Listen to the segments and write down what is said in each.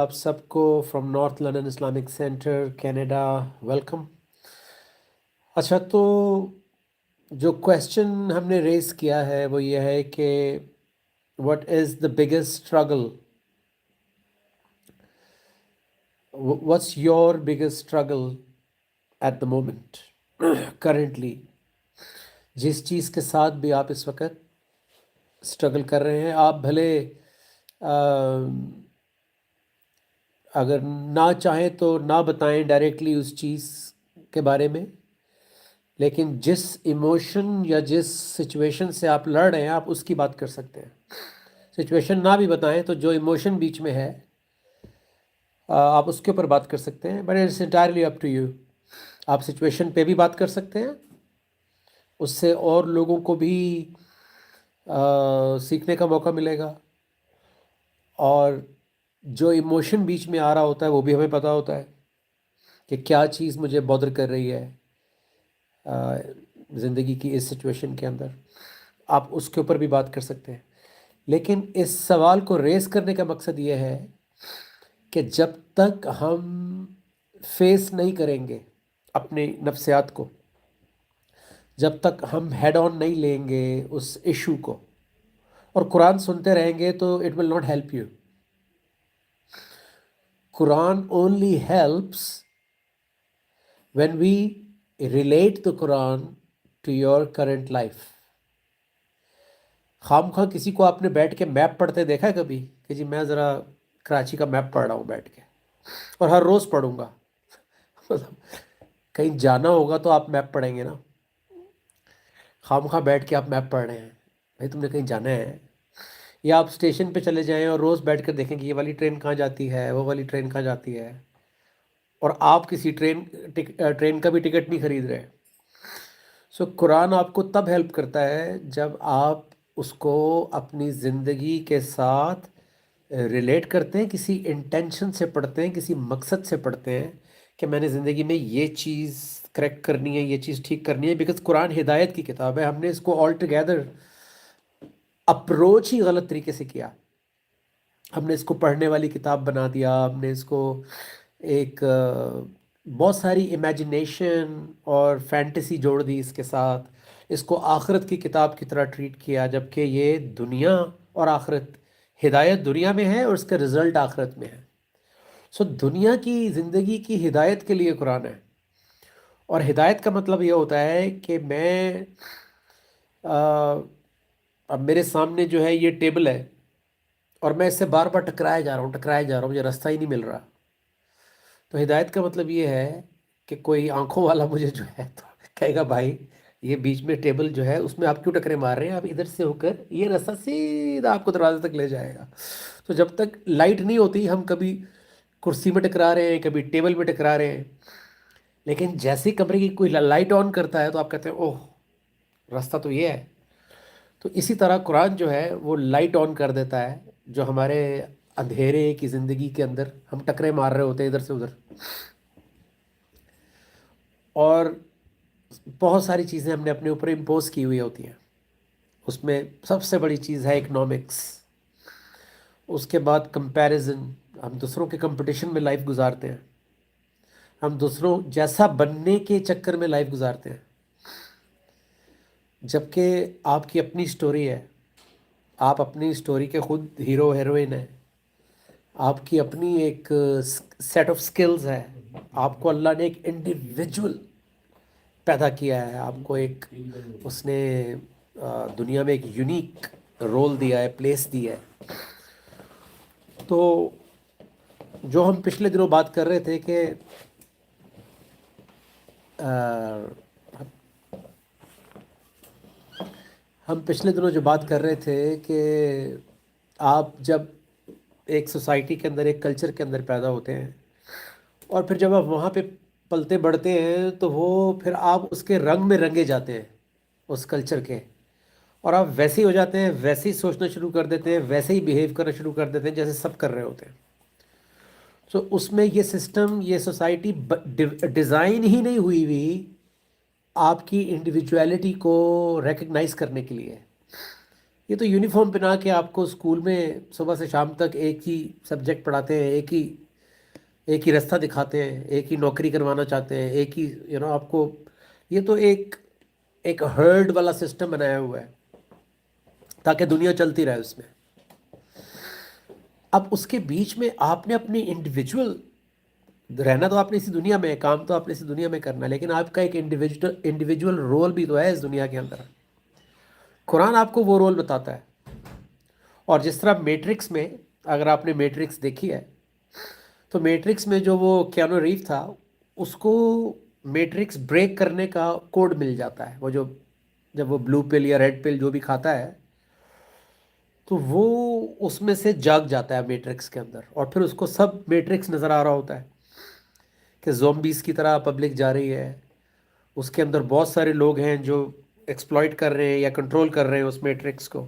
آپ سب کو from north London Islamic centre Canada welcome. اچھا، تو جو کویشچن ہم نے ریز کیا ہے وہ یہ ہے کہ what is the biggest struggle, what's your biggest struggle at the moment currently, جس چیز کے ساتھ بھی آپ اس وقت اسٹرگل کر رہے ہیں۔ آپ بھلے اگر نہ چاہیں تو نہ بتائیں ڈائریکٹلی اس چیز کے بارے میں، لیکن جس ایموشن یا جس سچویشن سے آپ لڑ رہے ہیں آپ اس کی بات کر سکتے ہیں۔ سچویشن نہ بھی بتائیں تو جو ایموشن بیچ میں ہے آپ اس کے اوپر بات کر سکتے ہیں، but it's entirely up to you. آپ سچویشن پہ بھی بات کر سکتے ہیں، اس سے اور لوگوں کو بھی سیکھنے کا موقع ملے گا، اور جو ایموشن بیچ میں آ رہا ہوتا ہے وہ بھی ہمیں پتہ ہوتا ہے کہ کیا چیز مجھے بودر کر رہی ہے زندگی کی اس سچویشن کے اندر۔ آپ اس کے اوپر بھی بات کر سکتے ہیں، لیکن اس سوال کو ریز کرنے کا مقصد یہ ہے کہ جب تک ہم فیس نہیں کریں گے اپنے نفسیات کو، جب تک ہم ہیڈ آن نہیں لیں گے اس ایشو کو اور قرآن سنتے رہیں گے تو it will not help you. Quran only helps when we relate the Quran to your current life۔ خام خواہ کسی کو آپ نے بیٹھ کے میپ پڑھتے دیکھا ہے کبھی کہ جی میں ذرا کراچی کا میپ پڑھ رہا ہوں بیٹھ کے، اور ہر روز پڑھوں گا؟ مطلب کہیں جانا ہوگا تو آپ میپ پڑھیں گے نا، خام خواہ بیٹھ کے آپ میپ پڑھ رہے ہیں، بھائی تم نے کہیں جانا ہے؟ یا آپ اسٹیشن پہ چلے جائیں اور روز بیٹھ کر دیکھیں کہ یہ والی ٹرین کہاں جاتی ہے، وہ والی ٹرین کہاں جاتی ہے، اور آپ کسی ٹرین کا بھی ٹکٹ نہیں خرید رہے۔ سو قرآن آپ کو تب ہیلپ کرتا ہے جب آپ اس کو اپنی زندگی کے ساتھ ریلیٹ کرتے ہیں، کسی انٹینشن سے پڑھتے ہیں، کسی مقصد سے پڑھتے ہیں کہ میں نے زندگی میں یہ چیز کریکٹ کرنی ہے، یہ چیز ٹھیک کرنی ہے، بیکاز قرآن ہدایت کی کتاب ہے۔ ہم نے اس کو آل ٹوگیدر اپروچ ہی غلط طریقے سے کیا، ہم نے اس کو پڑھنے والی کتاب بنا دیا، ہم نے اس کو ایک بہت ساری امیجنیشن اور فینٹیسی جوڑ دی اس کے ساتھ، اس کو آخرت کی کتاب کی طرح ٹریٹ کیا، جبکہ یہ دنیا اور آخرت، ہدایت دنیا میں ہے اور اس کا رزلٹ آخرت میں ہے۔ سو دنیا کی زندگی کی ہدایت کے لیے قرآن ہے، اور ہدایت کا مطلب یہ ہوتا ہے کہ میں اب میرے سامنے جو ہے یہ ٹیبل ہے اور میں اس سے بار بار ٹکرایا جا رہا ہوں، مجھے راستہ ہی نہیں مل رہا۔ تو ہدایت کا مطلب یہ ہے کہ کوئی آنکھوں والا مجھے جو ہے تو کہے گا بھائی یہ بیچ میں ٹیبل جو ہے اس میں آپ کیوں ٹکرے مار رہے ہیں، آپ ادھر سے ہو کر یہ راستہ سیدھا آپ کو دروازے تک لے جائے گا۔ تو جب تک لائٹ نہیں ہوتی ہم کبھی کرسی میں ٹکرا رہے ہیں، کبھی ٹیبل میں ٹکرا رہے ہیں، لیکن جیسے ہی کمرے کی کوئی لائٹ آن کرتا ہے تو آپ کہتے ہیں اوہ راستہ تو یہ ہے۔ تو اسی طرح قرآن جو ہے وہ لائٹ آن کر دیتا ہے جو ہمارے اندھیرے کی زندگی کے اندر ہم ٹکرے مار رہے ہوتے ہیں ادھر سے ادھر۔ اور بہت ساری چیزیں ہم نے اپنے اوپر امپوز کی ہوئی ہوتی ہیں، اس میں سب سے بڑی چیز ہے اکنامکس، اس کے بعد کمپیریزن، ہم دوسروں کے کمپٹیشن میں لائف گزارتے ہیں، ہم دوسروں جیسا بننے کے چکر میں لائف گزارتے ہیں، جبکہ آپ کی اپنی سٹوری ہے، آپ اپنی سٹوری کے خود ہیرو ہیروئن ہیں، آپ کی اپنی ایک سیٹ آف سکلز ہے، آپ کو اللہ نے ایک انڈیویجول پیدا کیا ہے، آپ کو ایک اس نے دنیا میں ایک یونیک رول دیا ہے، پلیس دی ہے۔ تو جو ہم پچھلے دنوں بات کر رہے تھے کہ ہم پچھلے دنوں جو بات کر رہے تھے کہ آپ جب ایک سوسائٹی کے اندر، ایک کلچر کے اندر پیدا ہوتے ہیں اور پھر جب آپ وہاں پہ پلتے بڑھتے ہیں تو وہ پھر آپ اس کے رنگ میں رنگے جاتے ہیں اس کلچر کے، اور آپ ویسے ہی ہو جاتے ہیں، ویسے ہی سوچنا شروع کر دیتے ہیں، ویسے ہی بیہیو کرنا شروع کر دیتے ہیں جیسے سب کر رہے ہوتے ہیں۔ سو اس میں یہ سسٹم، یہ سوسائٹی ڈیزائن ہی نہیں ہوئی آپ کی انڈیویجویلٹی کو ریکگنائز کرنے کے لیے، یہ تو یونیفارم پہنا کے آپ کو اسکول میں صبح سے شام تک ایک ہی سبجیکٹ پڑھاتے ہیں، ایک ہی راستہ دکھاتے ہیں، ایک ہی نوکری کروانا چاہتے ہیں، ایک ہی آپ کو، یہ تو ایک ہرڈ والا سسٹم بنایا ہوا ہے تاکہ دنیا چلتی رہے اس میں۔ اب اس کے بیچ میں آپ نے اپنی انڈیویجول رہنا، تو آپ نے اسی دنیا میں، کام تو آپ نے اسی دنیا میں کرنا ہے، لیکن آپ کا ایک انڈیویجول رول بھی تو ہے اس دنیا کے اندر۔ قرآن آپ کو وہ رول بتاتا ہے۔ اور جس طرح میٹرکس میں، اگر آپ نے میٹرکس دیکھی ہے تو میٹرکس میں جو وہ کیانو ریو تھا، اس کو میٹرکس بریک کرنے کا کوڈ مل جاتا ہے، وہ جو جب وہ بلو پل یا ریڈ پل جو بھی کھاتا ہے تو وہ اس میں سے جاگ جاتا ہے میٹرکس کے اندر، اور پھر اس کو سب میٹرکس نظر آ رہا ہوتا ہے کہ زومبیز کی طرح پبلک جا رہی ہے، اس کے اندر بہت سارے لوگ ہیں جو ایکسپلائٹ کر رہے ہیں یا کنٹرول کر رہے ہیں اس میٹرکس کو۔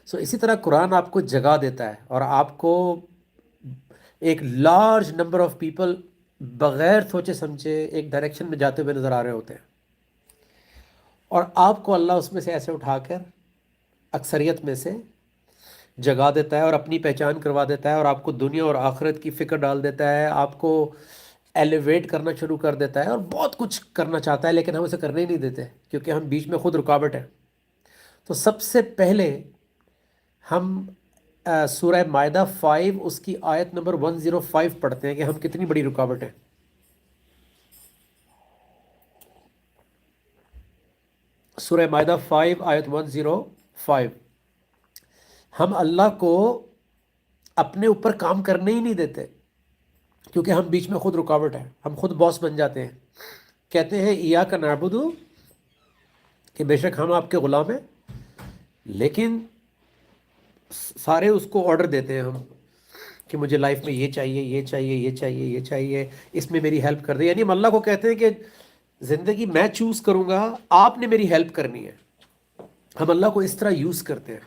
اسی طرح قرآن آپ کو جگا دیتا ہے، اور آپ کو ایک لارج نمبر آف پیپل بغیر سوچے سمجھے ایک ڈائریکشن میں جاتے ہوئے نظر آ رہے ہوتے ہیں، اور آپ کو اللہ اس میں سے ایسے اٹھا کر اکثریت میں سے جگا دیتا ہے اور اپنی پہچان کروا دیتا ہے، اور آپ کو دنیا اور آخرت کی فکر ڈال دیتا ہے، آپ کو ایلیویٹ کرنا شروع کر دیتا ہے، اور بہت کچھ کرنا چاہتا ہے، لیکن ہم اسے کرنے ہی نہیں دیتے کیونکہ ہم بیچ میں خود رکاوٹ ہیں۔ تو سب سے پہلے ہم سورہ مائدہ 5 اس کی آیت نمبر 105 پڑھتے ہیں کہ ہم کتنی بڑی رکاوٹ ہیں۔ سورہ مائدہ 5 آیت 105، ہم اللہ کو اپنے اوپر کام کرنے ہی نہیں دیتے کیونکہ ہم بیچ میں خود رکاوٹ ہیں، ہم خود باس بن جاتے ہیں، کہتے ہیں ایاک نعبد، کہ بے شک ہم آپ کے غلام ہیں، لیکن سارے اس کو آرڈر دیتے ہیں ہم کہ مجھے لائف میں یہ چاہیے، یہ چاہیے، یہ چاہیے، یہ چاہیے، اس میں میری ہیلپ کر دے۔ یعنی ہم اللہ کو کہتے ہیں کہ زندگی میں چوز کروں گا، آپ نے میری ہیلپ کرنی ہے۔ ہم اللہ کو اس طرح یوز کرتے ہیں،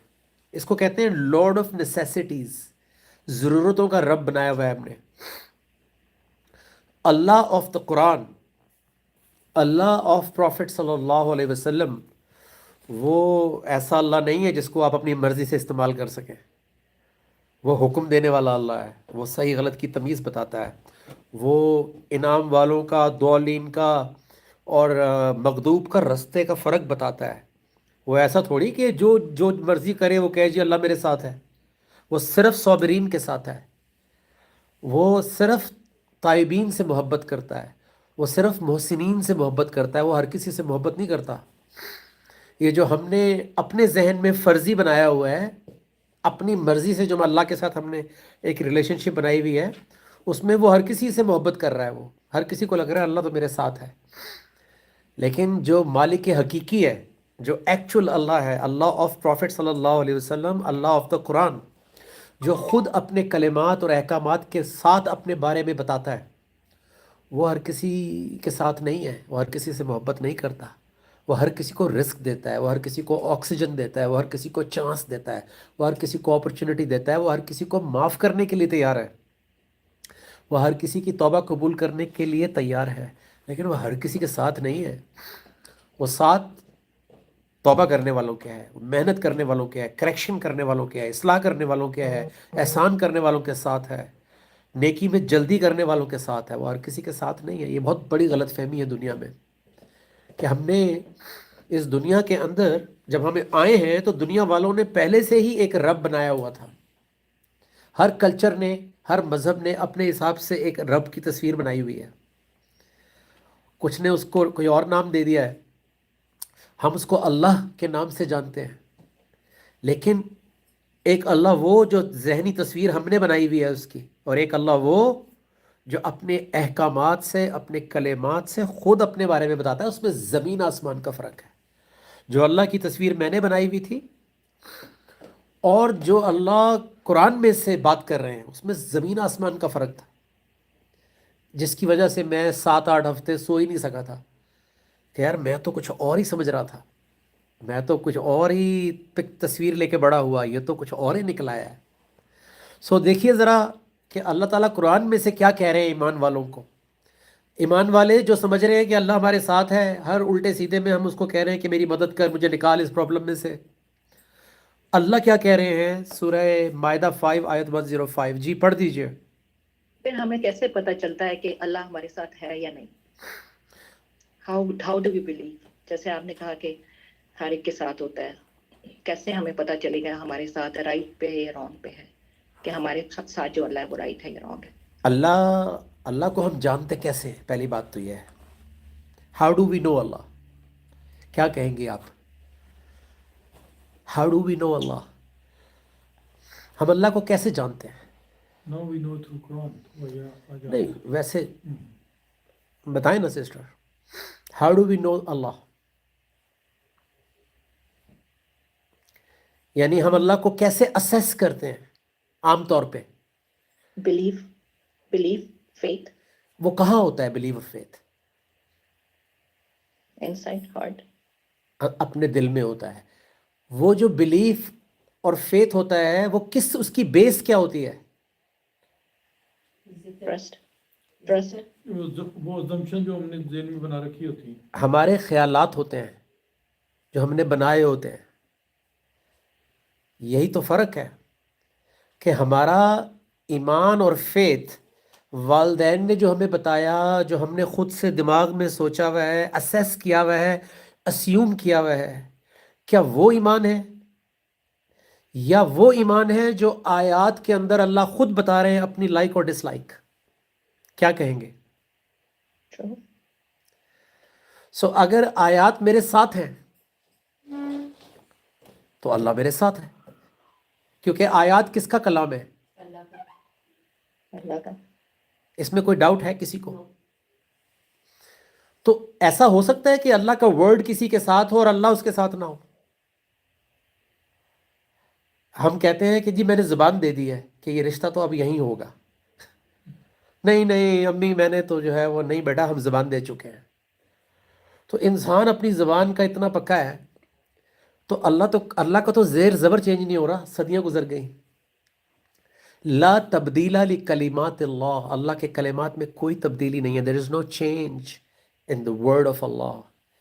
اس کو کہتے ہیں لارڈ آف نیسیسٹیز، ضرورتوں کا رب بنایا ہوا ہے ہم نے۔ Allah of the Quran, Allah of prophet صلی اللہ علیہ وسلم، وہ ایسا اللہ نہیں ہے جس کو آپ اپنی مرضی سے استعمال کر سکیں۔ وہ حکم دینے والا اللہ ہے، وہ صحیح غلط کی تمیز بتاتا ہے، وہ انعام والوں کا، دولین کا اور مغضوب کا رستے کا فرق بتاتا ہے۔ وہ ایسا تھوڑی کہ جو مرضی کرے وہ کہے جی اللہ میرے ساتھ ہے۔ وہ صرف صابرین کے ساتھ ہے، وہ صرف تائبین سے محبت کرتا ہے، وہ صرف محسنین سے محبت کرتا ہے، وہ ہر کسی سے محبت نہیں کرتا۔ یہ جو ہم نے اپنے ذہن میں فرضی بنایا ہوا ہے، اپنی مرضی سے جو اللہ کے ساتھ ہم نے ایک ریلیشن شپ بنائی ہوئی ہے، اس میں وہ ہر کسی سے محبت کر رہا ہے، وہ ہر کسی کو لگ رہا ہے اللہ تو میرے ساتھ ہے۔ لیکن جو مالک حقیقی ہے، جو ایکچول اللہ ہے، اللہ آف پروفٹ صلی اللہ علیہ وسلم، اللہ آف دا قرآن، جو خود اپنے کلمات اور احکامات کے ساتھ اپنے بارے میں بتاتا ہے، وہ ہر کسی کے ساتھ نہیں ہے، وہ ہر کسی سے محبت نہیں کرتا، وہ ہر کسی کو رزق دیتا ہے، وہ ہر کسی کو آکسیجن دیتا ہے، وہ ہر کسی کو چانس دیتا ہے، وہ ہر کسی کو اپرچونٹی دیتا ہے، وہ ہر کسی کو معاف کرنے کے لیے تیار ہے، وہ ہر کسی کی توبہ قبول کرنے کے لیے تیار ہے، لیکن وہ ہر کسی کے ساتھ نہیں ہے۔ وہ ساتھ توبہ کرنے والوں کے ہے، محنت کرنے والوں کے ہے، کریکشن کرنے والوں کے ہے، اصلاح کرنے والوں کے ہے، احسان کرنے والوں کے ساتھ ہے، نیکی میں جلدی کرنے والوں کے ساتھ ہے، وہ ہر کسی کے ساتھ نہیں ہے۔ یہ بہت بڑی غلط فہمی ہے دنیا میں کہ ہم نے اس دنیا کے اندر جب ہمیں آئے ہیں تو دنیا والوں نے پہلے سے ہی ایک رب بنایا ہوا تھا۔ ہر کلچر نے، ہر مذہب نے اپنے حساب سے ایک رب کی تصویر بنائی ہوئی ہے، کچھ نے اس کو کوئی اور نام دے دیا ہے، ہم اس کو اللہ کے نام سے جانتے ہیں، لیکن ایک اللہ وہ جو ذہنی تصویر ہم نے بنائی ہوئی ہے اس کی، اور ایک اللہ وہ جو اپنے احکامات سے، اپنے کلمات سے خود اپنے بارے میں بتاتا ہے۔ اس میں زمین آسمان کا فرق ہے۔ جو اللہ کی تصویر میں نے بنائی ہوئی تھی اور جو اللہ قرآن میں سے بات کر رہے ہیں، اس میں زمین آسمان کا فرق تھا، جس کی وجہ سے میں 7-8 ہفتے سو ہی نہیں سکا تھا کہ یار میں تو کچھ اور ہی سمجھ رہا تھا، میں تو کچھ اور ہی تصویر لے کے بڑا ہوا، یہ تو کچھ اور ہی نکل آیا ہے۔ دیکھیے ذرا کہ اللہ تعالیٰ قرآن میں سے کیا کہہ رہے ہیں ایمان والوں کو۔ ایمان والے جو سمجھ رہے ہیں کہ اللہ ہمارے ساتھ ہے، ہر الٹے سیدھے میں ہم اس کو کہہ رہے ہیں کہ میری مدد کر، مجھے نکال اس پرابلم میں سے، اللہ کیا کہہ رہے ہیں سورہ مائدہ 5 آیت 105؟ جی پڑھ دیجئے. پھر ہمیں کیسے پتہ چلتا ہے کہ اللہ ہمارے ساتھ ہے یا نہیں؟ How do we believe? جیسے آپ نے کہا کہ ہر ایک کے ساتھ ہوتا ہے، کیسے ہمیں پتہ چلے گا ہمارے ساتھ رائٹ پہ ہے یا رانگ پہ ہے، کہ ہمارے ساتھ جو اللہ ہے وہ رائٹ ہے یا رانگ ہے؟ اللہ کو ہم جانتے کیسے ہیں؟ پہلی بات تو یہ ہے، ہاؤ ڈو وی نو اللہ؟ کیا کہیں گے آپ؟ ہاؤ ڈو وی نو اللہ؟ ہم اللہ کو کیسے جانتے ہیں؟ Now we know through Quran. نہیں ویسے بتائیں نا سسٹر، ہاؤ ڈو وی نو اللہ؟ یعنی ہم اللہ کو کیسے اسیس کرتے ہیں عام طور پہ؟ بلیف فیتھ وہ کہاں ہوتا ہے بلیو اور فیتھ؟ Inside heart. اپنے دل میں ہوتا ہے. وہ جو بلیف اور فیتھ ہوتا ہے وہ اس کی بیس کیا ہوتی ہے؟ ٹرسٹ. وہ assumption جو ہم نے ذہن میں بنا رکھی ہوتی ہیں. ہمارے خیالات ہوتے ہیں جو ہم نے بنائے ہوتے ہیں. یہی تو فرق ہے کہ ہمارا ایمان اور فیتھ والدین نے جو ہمیں بتایا، جو ہم نے خود سے دماغ میں سوچا ہوا ہے، اسیس کیا ہوا ہے، اسیوم کیا ہوا ہے، کیا وہ ایمان ہے؟ یا وہ ایمان ہے جو آیات کے اندر اللہ خود بتا رہے ہیں اپنی لائک اور ڈس لائک؟ کیا کہیں گے؟ سو اگر آیات میرے ساتھ ہیں تو اللہ میرے ساتھ ہے، کیونکہ آیات کس کا کلام ہے؟ اللہ کا. اس میں کوئی ڈاؤٹ ہے کسی کو؟ تو ایسا ہو سکتا ہے کہ اللہ کا ورڈ کسی کے ساتھ ہو اور اللہ اس کے ساتھ نہ ہو؟ ہم کہتے ہیں کہ جی میں نے زبان دے دی ہے کہ یہ رشتہ تو اب یہیں ہوگا. نہیں امی میں نے تو جو ہے وہ نہیں بیٹا، ہم زبان دے چکے ہیں. تو انسان اپنی زبان کا اتنا پکا ہے تو اللہ کا تو زیر زبر چینج نہیں ہو رہا، صدیاں گزر گئی. لا تبدیل لکلمات اللہ، اللہ کے کلمات میں کوئی تبدیلی نہیں ہے. there is no change in the word of Allah,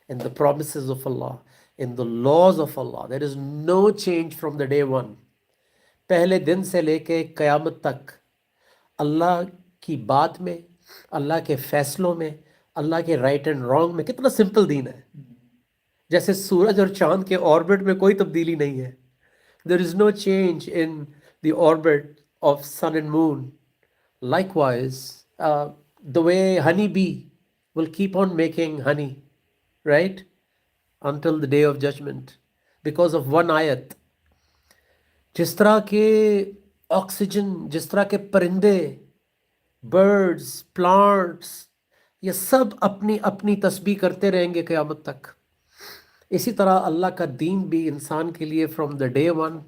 in the promises of Allah, in the laws of Allah. there is no change from the day one. پہلے دن سے لے کے قیامت تک اللہ کی بات میں، اللہ کے فیصلوں میں، اللہ کے رائٹ اینڈ رانگ میں. کتنا سمپل دین ہے. جیسے سورج اور چاند کے آربٹ میں کوئی تبدیلی نہیں ہے. there is no change in the orbit of sun and moon. Likewise, the way honey bee will keep on making honey, right? Until the day of judgment. Because of one ayat. جس طرح کے oxygen, جس طرح کے پرندے، birds, plants, یہ سب اپنی اپنی تسبیح کرتے رہیں گے قیامت تک، اسی طرح اللہ کا دین بھی انسان کے لیے from the day one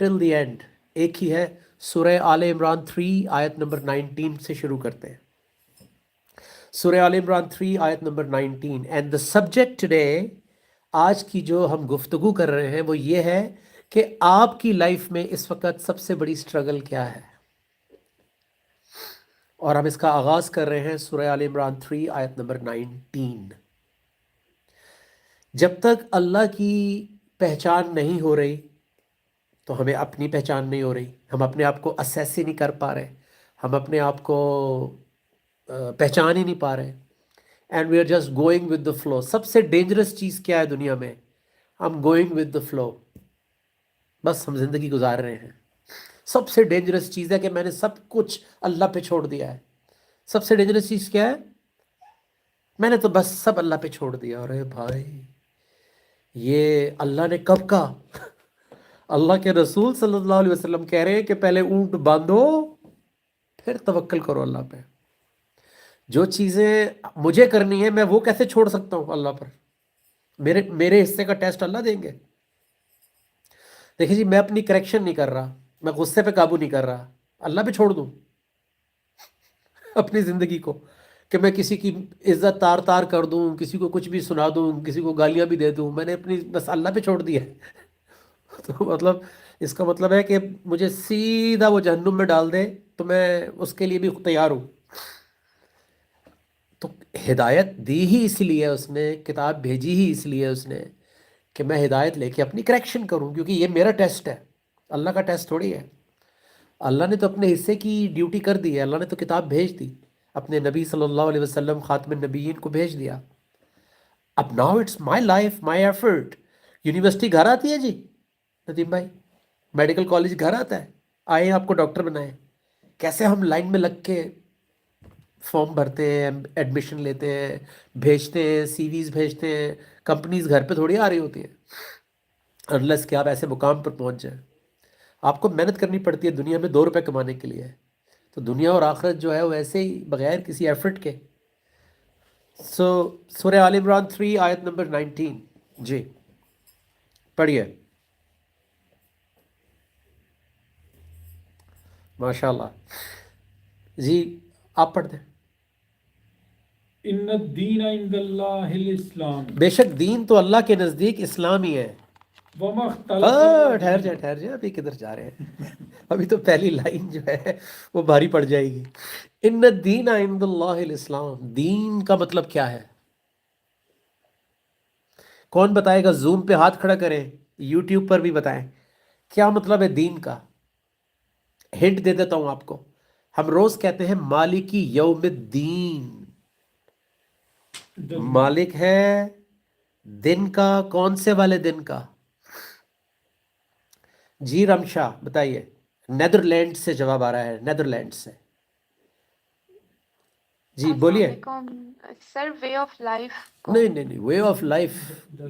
till the end ایک ہی ہے. سورہ آل عمران 3 آیت نمبر 19 سے شروع کرتے ہیں. سورہ آل عمران 3 آیت number 19. And the subject today, آج کی جو ہم گفتگو کر رہے ہیں وہ یہ ہے کہ آپ کی لائف میں اس وقت سب سے بڑی سٹرگل کیا ہے. اور ہم اس کا آغاز کر رہے ہیں سورہ آل عمران 3 آیت نمبر 19. جب تک اللہ کی پہچان نہیں ہو رہی تو ہمیں اپنی پہچان نہیں ہو رہی. ہم اپنے آپ کو اسیس ہی نہیں کر پا رہے، ہم اپنے آپ کو پہچان ہی نہیں پا رہے. And we are just going with the flow. سب سے ڈینجرس چیز کیا ہے دنیا میں؟ ہم گوئنگ ود دا فلو، بس ہم زندگی گزار رہے ہیں. سب سے ڈینجرس چیز ہے کہ میں نے سب کچھ اللہ پہ چھوڑ دیا ہے. سب سے ڈینجرس چیز کیا ہے؟ میں نے تو بس سب اللہ پہ چھوڑ دیا. ارے بھائی، یہ اللہ نے کب کہا؟ اللہ کے رسول صلی اللہ علیہ وسلم کہہ رہے ہیں کہ پہلے اونٹ باندھو پھر توکل کرو اللہ پہ. جو چیزیں مجھے کرنی ہے میں وہ کیسے چھوڑ سکتا ہوں اللہ پر؟ میرے حصے کا ٹیسٹ اللہ دیں گے. دیکھیں جی، میں اپنی کریکشن نہیں کر رہا، میں غصے پہ قابو نہیں کر رہا، اللہ پہ چھوڑ دوں اپنی زندگی کو کہ میں کسی کی عزت تار تار کر دوں، کسی کو کچھ بھی سنا دوں، کسی کو گالیاں بھی دے دوں. میں نے اپنی بس اللہ پہ چھوڑ دیا ہے. تو مطلب اس کا مطلب ہے کہ مجھے سیدھا وہ جہنم میں ڈال دے تو میں اس کے لیے بھی تیار ہوں. تو ہدایت دی ہی اس لیے اس نے، کتاب بھیجی ہی اس لیے اس نے کہ میں ہدایت لے کے اپنی کریکشن کروں، کیونکہ یہ میرا ٹیسٹ ہے، اللہ کا ٹیسٹ تھوڑی ہے۔ اللہ نے تو اپنے حصے کی ڈیوٹی کر دی ہے، اللہ نے تو کتاب بھیج دی، اپنے نبی صلی اللہ علیہ وسلم خاتم النبیین کو بھیج دیا۔ اب now it's my life, my effort. University گھر آتی ہے جی ندیم بھائی، میڈیکل کالج گھر آتا ہے، آئے آپ کو ڈاکٹر بنائیں۔ کیسے ہم لائن میں لگ کے فارم بھرتے ہیں، ایڈمیشن لیتے ہیں، بھیجتے ہیں، سی ویز بھیجتے ہیں، کمپنیز گھر پہ تھوڑی آ رہی ہوتی ہیں، انلیس کہ آپ ایسے مقام پر پہنچ جائیں۔ آپ کو محنت کرنی پڑتی ہے دنیا میں 2 روپے کمانے کے لیے، تو دنیا اور آخرت جو ہے وہ ایسے ہی بغیر کسی ایفرٹ کے۔ سورہ آل عمران 3 آیت نمبر 19 جی پڑھیے۔ ماشاء اللہ جی، آپ پڑھ دیں۔ ان الدین عند اللہ الاسلام بے شک دین تو اللہ کے نزدیک اسلام ہی ہے۔ وما اختلف ٹھہر جائے ابھی کدھر جا رہے ہیں؟ ابھی تو پہلی لائن جو ہے وہ بھاری پڑ جائے گی۔ ان الدین عند اللہ الاسلام، دین کا مطلب کیا ہے؟ کون بتائے گا؟ زوم پہ ہاتھ کھڑا کریں، یوٹیوب پر بھی بتائیں کیا مطلب ہے دین کا۔ ہنٹ دے دیتا ہوں آپ کو، ہم روز کہتے ہیں مالکی یوم الدین، مالک ہے دن کا، کون سے والے دن کا؟ جی رمشا بتائیے، نیدرلینڈ سے جواب آ رہا ہے، نیدرلینڈ سے۔ جی بولیے۔ السلام علیکم سر، وے آف لائف نہیں، وے آف لائف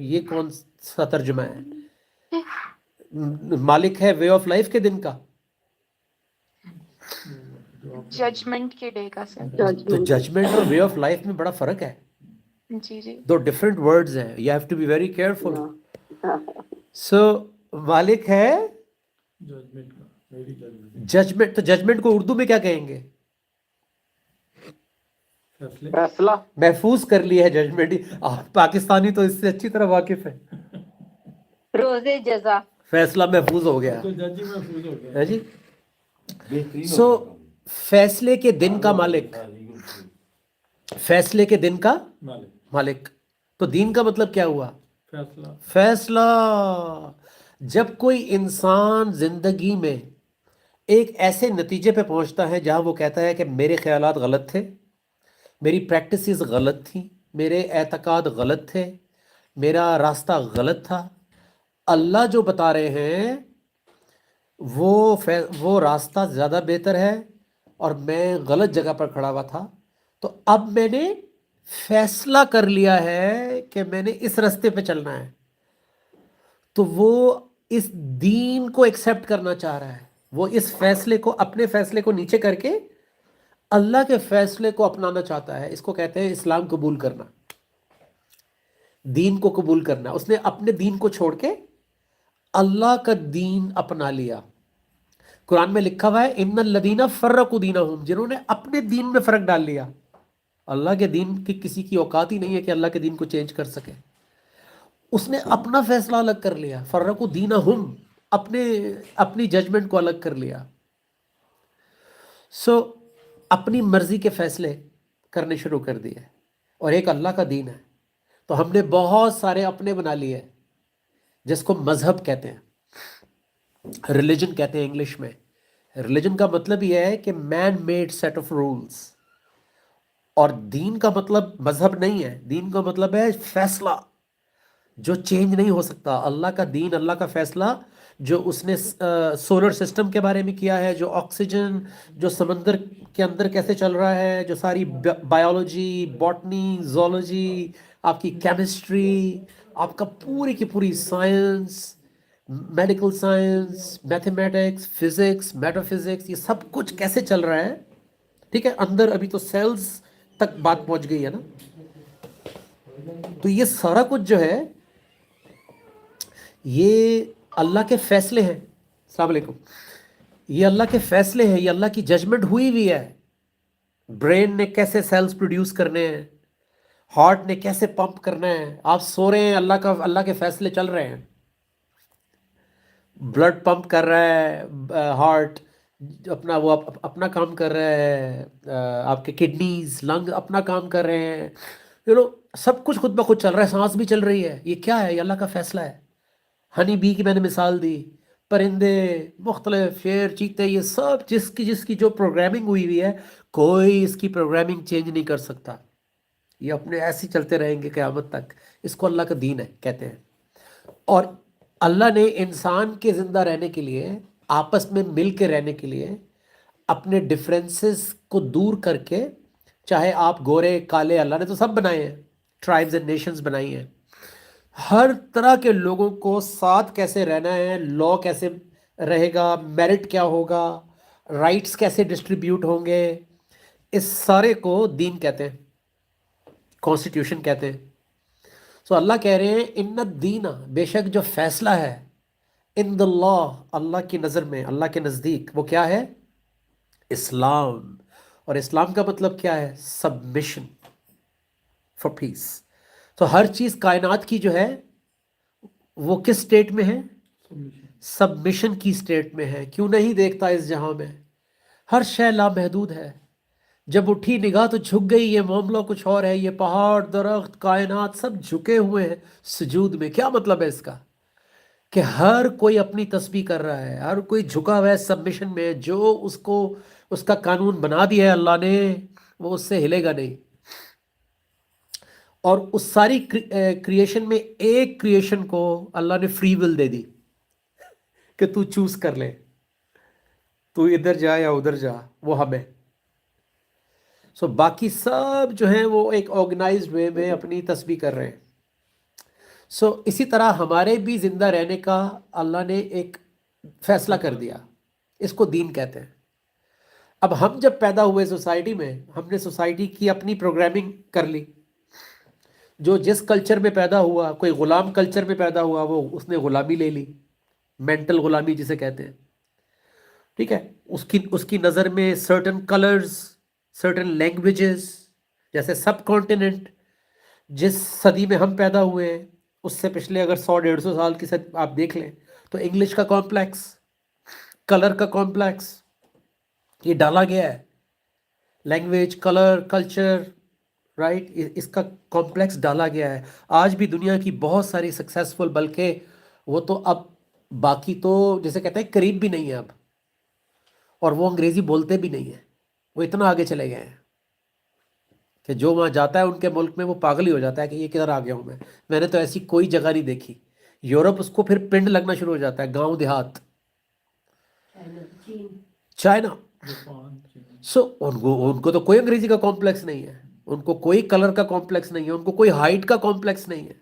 یہ کون سا ترجمہ ہے؟ مالک ہے وے آف لائف کے دن کا؟ ججمنٹ کے ڈے کا سر۔ تو ججمنٹ اور وے آف لائف میں بڑا فرق ہے، جی 2 ڈفرینٹ ورڈز ہیں، you have to be very careful. So مالک ہے ججمنٹ کا، میری ججمنٹ ججمنٹ، تو ججمنٹ کو اردو میں کیا کہیں گے؟ فیصلہ۔ محفوظ کر لیا ہے ججمنٹ، آپ پاکستانی تو اس سے اچھی طرح واقف ہے۔ روزے جزا۔ فیصلہ محفوظ ہو گیا تو جج ہی محفوظ ہو گیا ہے جی۔ سو فیصلے کے دن کا مالک، فیصلے کے دن کا مالک، مالک، تو دین کا مطلب کیا ہوا؟ فیصلہ۔ فیصلہ۔ جب کوئی انسان زندگی میں ایک ایسے نتیجے پہ پہنچتا ہے جہاں وہ کہتا ہے کہ میرے خیالات غلط تھے، میری پریکٹسز غلط تھیں، میرے اعتقاد غلط تھے، میرا راستہ غلط تھا، اللہ جو بتا رہے ہیں وہ راستہ زیادہ بہتر ہے اور میں غلط جگہ پر کھڑا ہوا تھا، تو اب میں نے فیصلہ کر لیا ہے کہ میں نے اس راستے پہ چلنا ہے، تو وہ اس دین کو ایکسیپٹ کرنا چاہ رہا ہے، وہ اس فیصلے کو، اپنے فیصلے کو نیچے کر کے اللہ کے فیصلے کو اپنانا چاہتا ہے۔ اس کو کہتے ہیں اسلام قبول کرنا، دین کو قبول کرنا۔ اس نے اپنے دین کو چھوڑ کے اللہ کا دین اپنا لیا۔ قرآن میں لکھا ہوا ہے ان الذین فرقوا دینہم، جنہوں نے اپنے دین میں فرق ڈال لیا۔ اللہ کے دین کی کسی کی اوقات ہی نہیں ہے کہ اللہ کے دین کو چینج کر سکے، اس نے اپنا فیصلہ الگ کر لیا، فرقوا دینہم، اپنی ججمنٹ کو الگ کر لیا۔ سو اپنی مرضی کے فیصلے کرنے شروع کر دیے، اور ایک اللہ کا دین ہے، تو ہم نے بہت سارے اپنے بنا لیے، جس کو مذہب کہتے ہیں، ریلیجن کہتے ہیں انگلش میں۔ ریلیجن کا مطلب یہ ہے کہ man made set of rules, اور دین کا مطلب مذہب نہیں ہے، دین کا مطلب ہے فیصلہ جو چینج نہیں ہو سکتا۔ اللہ کا دین، اللہ کا فیصلہ جو اس نے سولر سسٹم کے بارے میں کیا ہے، جو آکسیجن، جو سمندر کے اندر کیسے چل رہا ہے، جو ساری بایولوجی، باٹنی، زولوجی، آپ کی کیمسٹری، آپ کا پوری کی پوری science, medical science, mathematics, physics, meta physics, یہ سب کچھ کیسے چل رہا ہے، ٹھیک ہے، اندر ابھی تو سیلز تک بات پہنچ گئی ہے نا، تو یہ سارا کچھ جو ہے یہ اللہ کے فیصلے ہیں۔ السلام علیکم۔ یہ اللہ کے فیصلے ہیں، یہ اللہ کی ججمنٹ ہوئی ہوئی ہے۔ برین نے کیسے سیلز پروڈیوس کرنے ہیں، ہارٹ نے کیسے پمپ کرنا ہے، آپ سو رہے ہیں، اللہ کے فیصلے چل رہے ہیں، بلڈ پمپ کر رہا ہے ہارٹ، وہ اپنا کام کر رہا ہے، آپ کے کڈنیز، لنگ اپنا کام کر رہے ہیں، سب کچھ خود بخود چل رہا ہے، سانس بھی چل رہی ہے، یہ کیا ہے؟ یہ اللہ کا فیصلہ ہے. ہنی بی کی میں نے مثال دی، پرندے مختلف، شیر، چیتے، یہ سب جس کی جو پروگرامنگ ہوئی ہے، کوئی اس کی پروگرامنگ چینج نہیں کر سکتا. یہ اپنے ایسے ہی چلتے رہیں گے قیامت تک. اس کو اللہ کا دین ہے کہتے ہیں. اور اللہ نے انسان کے زندہ رہنے کے لیے، آپس میں مل کے رہنے کے لیے، اپنے ڈفرینسز کو دور کر کے، چاہے آپ گورے کالے، اللہ نے تو سب بنائے ہیں، ٹرائبز اینڈ نیشنز بنائی ہیں، ہر طرح کے لوگوں کو ساتھ کیسے رہنا ہے، لا کیسے رہے گا، میرٹ کیا ہوگا، رائٹس کیسے ڈسٹریبیوٹ ہوں گے، اس سارے کو دین کہتے ہیں، کانسٹیٹیوشن کہتے ہیں. سو اللہ کہہ رہے ہیں ان الدین، بے شک جو فیصلہ ہے، ان دا اللہ، اللہ کی نظر میں، اللہ کے نزدیک، وہ کیا ہے؟ اسلام. اور اسلام کا مطلب کیا ہے؟ سبمیشن فار پیس. تو ہر چیز کائنات کی جو ہے وہ کس سٹیٹ میں ہے؟ Submission. سبمیشن کی سٹیٹ میں ہے. کیوں نہیں دیکھتا اس جہاں میں؟ ہر شے لامحدود ہے. جب اٹھی نگاہ تو جھک گئی. یہ معاملہ کچھ اور ہے. یہ پہاڑ، درخت، کائنات سب جھکے ہوئے ہیں سجود میں. کیا مطلب ہے اس کا؟ کہ ہر کوئی اپنی تسبیح کر رہا ہے، ہر کوئی جھکا ہوا ہے سبمیشن میں. جو اس کا قانون بنا دیا ہے اللہ نے، وہ اس سے ہلے گا نہیں. اور اس ساری کریشن میں ایک کریشن کو اللہ نے فری ول دے دی کہ تو چوز کر لے، تو ادھر جا یا ادھر جا، وہ ہمیں. سو باقی سب جو ہیں وہ ایک آرگنائزڈ وے میں اپنی تسبیح کر رہے ہیں. سو اسی طرح ہمارے بھی زندہ رہنے کا اللہ نے ایک فیصلہ کر دیا. اس کو دین کہتے ہیں. اب ہم جب پیدا ہوئے سوسائٹی میں، ہم نے سوسائٹی کی اپنی پروگرامنگ کر لی. جو جس کلچر میں پیدا ہوا، کوئی غلام کلچر میں پیدا ہوا، وہ اس نے غلامی لے لی، مینٹل غلامی جسے کہتے ہیں. ٹھیک ہے. اس کی نظر میں سرٹن کلرز، سرٹن لینگویجز، جیسے سب کانٹیننٹ جس صدی میں ہم پیدا ہوئے ہیں، اس سے پچھلے اگر 100-150 سال کی صدی آپ دیکھ لیں تو انگلش کا کمپلیکس، کلر کا کمپلیکس یہ ڈالا گیا ہے. لینگویج، کلر، کلچر، رائٹ، اس کا کمپلیکس ڈالا گیا ہے. آج بھی دنیا کی بہت ساری سکسیسفل، بلکہ وہ تو اب باقی تو جیسے کہتے ہیں قریب بھی نہیں ہے اب، اور وہ انگریزی بولتے بھی نہیں ہیں. وہ اتنا آگے چلے گئے ہیں کہ جو وہاں جاتا ہے ان کے ملک میں وہ پاگل ہی ہو جاتا ہے کہ یہ کدھر آ گیا ہوں میں نے تو ایسی کوئی جگہ نہیں دیکھی. یورپ اس کو پھر پنڈ لگنا شروع ہو جاتا ہے، گاؤں دیہات، چائنا. جاپان، چین. سو ان کو تو کوئی انگریزی کا کمپلیکس نہیں ہے، ان کو کوئی کلر کا کمپلیکس نہیں ہے، ان کو کوئی ہائٹ کا کمپلیکس نہیں ہے،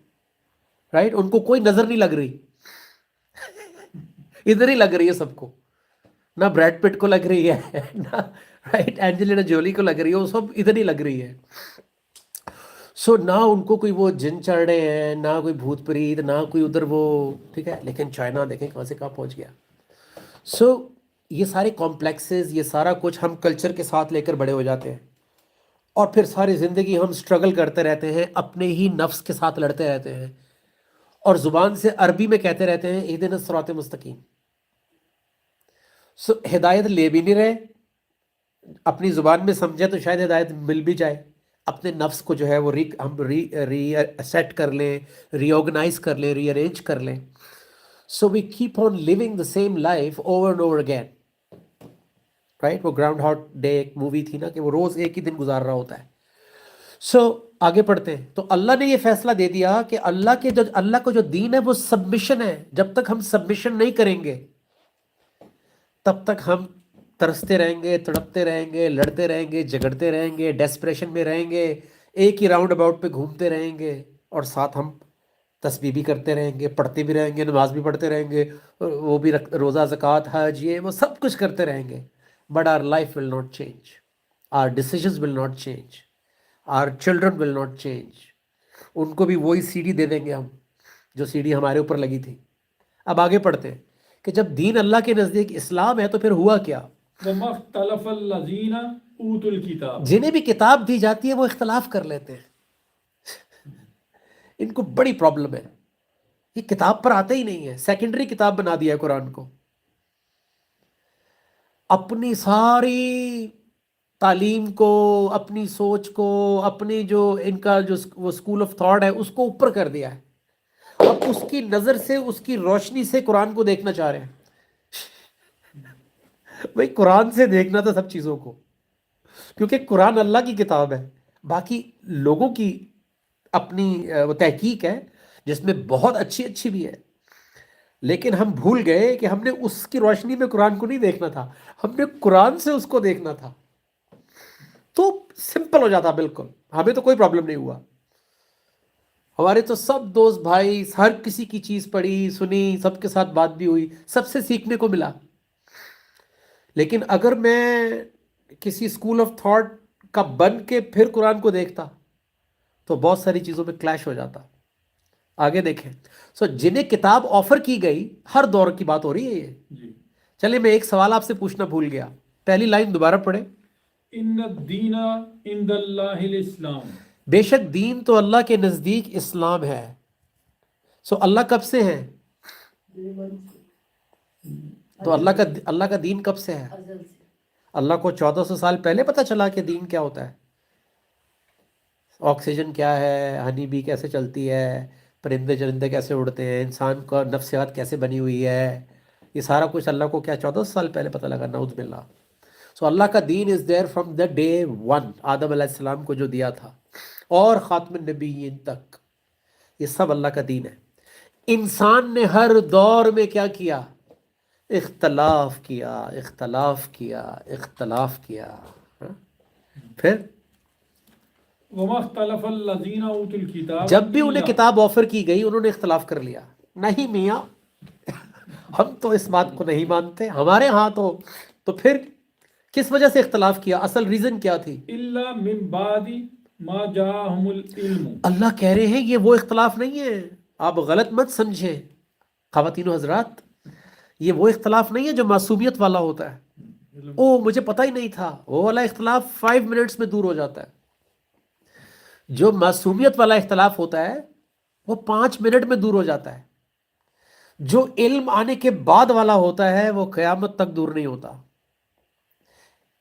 رائٹ. ان کو کوئی نظر نہیں لگ رہی، ادھر ہی لگ رہی ہے سب کو. نہ بریڈ پٹ کو لگ رہی ہے، نہ رائٹ اینجلینا جولی کو لگ رہی ہے، وہ سب ادھر ہی لگ رہی ہے. سو نہ ان کو کوئی وہ جن چڑھ رہے ہیں، نہ کوئی بھوت پریت، نہ کوئی ادھر وہ. ٹھیک ہے. لیکن چائنا دیکھیں کہاں سے کہاں پہنچ گیا. سو یہ سارے کمپلیکسز، یہ سارا کچھ ہم کلچر کے ساتھ لے کر بڑے ہو جاتے ہیں، اور پھر ساری زندگی ہم سٹرگل کرتے رہتے ہیں، اپنے ہی نفس کے ساتھ لڑتے رہتے ہیں، اور زبان سے عربی میں کہتے رہتے ہیں اہدنا الصراط المستقیم. سو ہدایت لے بھی نہیں رہے، اپنی زبان میں سمجھے تو شاید ہدایت مل بھی جائے. اپنے نفس کو جو ہے وہ ہم ری سیٹ کر لیں، ری آرگنائز کر لیں، ری ارینج کر لیں. So we keep on living the same life over and over again, right. وہ گراؤنڈ ہاؤک ڈے ایک مووی تھی نا، کہ وہ روز ایک ہی دن گزار رہا ہوتا ہے. سو آگے پڑھتے ہیں. تو اللہ نے یہ فیصلہ دے دیا کہ اللہ کو جو دین ہے وہ سبمیشن ہے. جب تک ہم سبمیشن نہیں کریں گے تب تک ہم ترستے رہیں گے، تڑپتے رہیں گے، لڑتے رہیں گے، جھگڑتے رہیں گے، ڈیسپریشن میں رہیں گے، ایک ہی راؤنڈ اباؤٹ پہ گھومتے رہیں گے، اور ساتھ ہم تسبیح بھی کرتے رہیں گے، پڑھتے بھی رہیں گے، نماز بھی پڑھتے رہیں گے، وہ بھی روزہ، زکوٰۃ، حج، یہ وہ سب کچھ کرتے رہیں گے. But our life will not change, our decisions will not change, our children will not change. ان کو بھی وہی سیڑھی دے دیں گے ہم جو سیڑھی ہمارے اوپر لگی تھی. اب آگے پڑھتے ہیں کہ جب دین اللہ کے نزدیک اسلام ہے تو پھر ہوا کیا؟ وَمَا اخْتَلَفَ الَّذِينَ أُوتُوا الْكِتَابَ. جنہیں بھی کتاب دی جاتی ہے وہ اختلاف کر لیتے ہیں. ان کو بڑی پرابلم ہے، یہ کتاب پر آتے ہی نہیں ہے، سیکنڈری کتاب بنا دیا ہے قرآن کو. اپنی ساری تعلیم کو، اپنی سوچ کو، اپنی جو ان کا جو وہ اسکول آف تھاٹ ہے اس کو اوپر کر دیا ہے. اب اس کی نظر سے، اس کی روشنی سے قرآن کو دیکھنا چاہ رہے ہیں. بھائی قرآن سے دیکھنا تھا سب چیزوں کو، کیونکہ قرآن اللہ کی کتاب ہے. باقی لوگوں کی اپنی وہ تحقیق ہے جس میں بہت اچھی اچھی بھی ہے، لیکن ہم بھول گئے کہ ہم نے اس کی روشنی میں قرآن کو نہیں دیکھنا تھا، ہم نے قرآن سے اس کو دیکھنا تھا. تو سمپل ہو جاتا بالکل، ہمیں تو کوئی پرابلم نہیں ہوا. ہمارے تو سب دوست بھائی، ہر کسی کی چیز پڑھی سنی، سب کے ساتھ بات بھی ہوئی، سب سے سیکھنے کو ملا. لیکن اگر میں کسی اسکول آف تھاٹ کا بن کے پھر قرآن کو دیکھتا تو بہت ساری چیزوں میں کلیش ہو جاتا. آگے دیکھیں. جنہیں کتاب آفر کی گئی، ہر دور کی بات ہو رہی ہے یہ. جی. چلے میں ایک سوال آپ سے پوچھنا بھول گیا، پہلی لائن دوبارہ پڑھیں. ان الدین عند اللہ الاسلام. بے شک دین تو اللہ کے نزدیک اسلام ہے. اللہ کب سے ہے؟ تو اللہ کا دین کب سے ہے؟ اللہ کو 1400 سال پہلے پتہ چلا کہ دین کیا ہوتا ہے، آکسیجن کیا ہے، ہنی بی کیسے چلتی ہے، پرندے چرندے کیسے اڑتے ہیں، انسان کا نفسیات کیسے بنی ہوئی ہے. یہ سارا کچھ اللہ کو کیا 1400 سال پہلے پتہ لگا؟ نعوذ باللہ. اللہ کا دین از دیر فرام دا ڈے ون، آدم علیہ السلام کو جو دیا تھا اور خاتم النبیین تک، یہ سب اللہ کا دین ہے. انسان نے ہر دور میں کیا کیا؟ اختلاف کیا، اختلاف کیا، اختلاف کیا. پھر وما اختلف الذین اوتوا الکتاب، جب بھی انہیں کتاب آفر کی گئی انہوں نے اختلاف کر لیا. نہیں میاں ہم تو اس بات کو نہیں مانتے، ہمارے ہاں تو پھر کس وجہ سے اختلاف کیا؟ اصل ریزن کیا تھی؟ الا من بعد ما جاءہم العلم. اللہ کہہ رہے ہیں یہ وہ اختلاف نہیں ہے، آپ غلط مت سمجھیں خواتین و حضرات، یہ وہ اختلاف نہیں ہے جو معصومیت والا ہوتا ہے. او مجھے پتہ ہی نہیں تھا، وہ والا اختلاف 5 منٹس میں دور ہو جاتا ہے. جو معصومیت والا اختلاف ہوتا ہے وہ 5 منٹ میں دور ہو جاتا ہے. جو علم آنے کے بعد والا ہوتا ہے وہ قیامت تک دور نہیں ہوتا.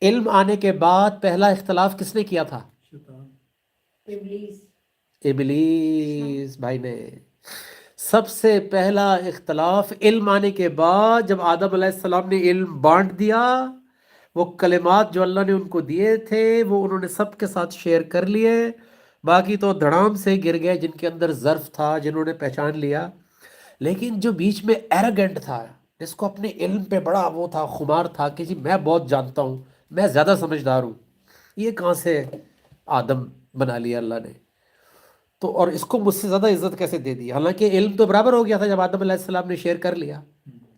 علم آنے کے بعد پہلا اختلاف کس نے کیا تھا؟ شیطان. ابلیس بھائی نے. سب سے پہلا اختلاف علم آنے کے بعد جب آدم علیہ السلام نے علم بانٹ دیا، وہ کلمات جو اللہ نے ان کو دیے تھے وہ انہوں نے سب کے ساتھ شیئر کر لیے. باقی تو دھڑام سے گر گئے جن کے اندر ظرف تھا، جنہوں نے پہچان لیا. لیکن جو بیچ میں ایروگنٹ تھا، جس کو اپنے علم پہ بڑا وہ تھا، خمار تھا کہ جی میں بہت جانتا ہوں، میں زیادہ سمجھدار ہوں، یہ کہاں سے آدم بنا لیا اللہ نے، تو اور اس کو مجھ سے زیادہ عزت کیسے دے دی؟ حالانکہ علم تو برابر ہو گیا تھا جب آدم علیہ السلام نے شیئر کر لیا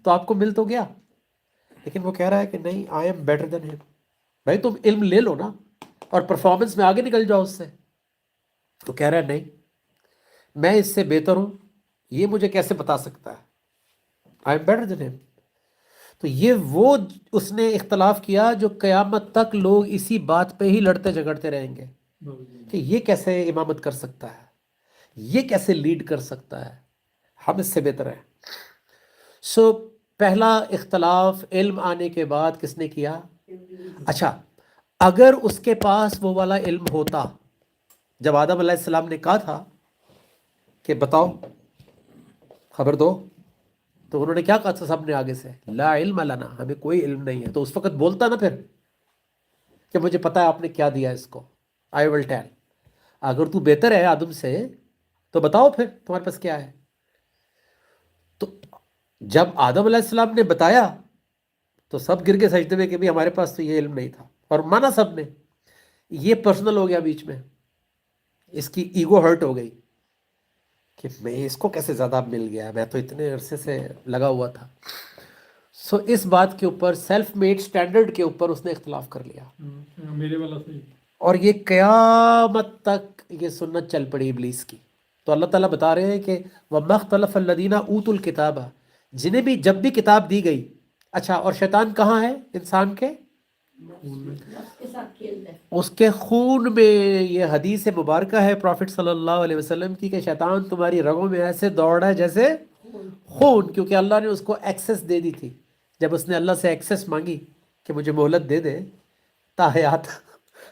تو آپ کو مل تو گیا. لیکن وہ کہہ رہا ہے کہ نہیں، آئی ایم بیٹر دین ہم. بھائی تم علم لے لو نا اور پرفارمنس میں آگے نکل جاؤ اس سے. تو کہہ رہا ہے نہیں، میں اس سے بہتر ہوں، یہ مجھے کیسے بتا سکتا ہے؟ آئی ایم بیٹر دین ہم. تو یہ وہ اس نے اختلاف کیا جو قیامت تک لوگ اسی بات پہ ہی لڑتے جھگڑتے رہیں گے کہ یہ کیسے امامت کر سکتا ہے، یہ کیسے لیڈ کر سکتا ہے، ہم اس سے بہتر ہیں. پہلا اختلاف علم آنے کے بعد کس نے کیا؟ اچھا، اگر اس کے پاس وہ والا علم ہوتا، جب آدم علیہ السلام نے کہا تھا کہ بتاؤ خبر دو، تو انہوں نے کیا کہا تھا سب نے آگے سے؟ لا علم لنا، ہمیں کوئی علم نہیں ہے. تو اس وقت بولتا نا پھر کہ مجھے پتا ہے آپ نے کیا دیا اس کو، آئی ول ٹیل. اگر تو بہتر ہے آدم سے تو بتاؤ پھر تمہارے پاس کیا ہے. تو جب آدم علیہ السلام نے بتایا تو سب گر کے سجدے میں کہ بھی ہمارے پاس تو یہ علم نہیں تھا، اور مانا سب نے. یہ پرسنل ہو گیا بیچ میں، اس کی ایگو ہرٹ ہو گئی کہ میں اس کو کیسے زیادہ مل گیا، میں تو اتنے عرصے سے لگا ہوا تھا. اس بات کے اوپر، سیلف میڈ سٹینڈرڈ کے اوپر اس نے اختلاف کر لیا، میرے والا صحیح. اور یہ قیامت تک یہ سنت چل پڑی ابلیس کی. تو اللہ تعالیٰ بتا رہے ہیں کہ وَمَا اخْتَلَفَ الَّذِينَ أُوتُوا الْكِتَابَ، جنہیں بھی جب بھی کتاب دی گئی. اچھا، اور شیطان کہاں ہے انسان کے؟ اس کے خون میں. یہ حدیث مبارکہ ہے پروفٹ صلی اللہ علیہ وسلم کی کہ شیطان تمہاری رگوں میں ایسے دوڑ ہے جیسے خون، کیونکہ اللہ نے اس کو ایکسس دے دی تھی. جب اس نے اللہ سے ایکسس مانگی کہ مجھے مہلت دے دے تا حیات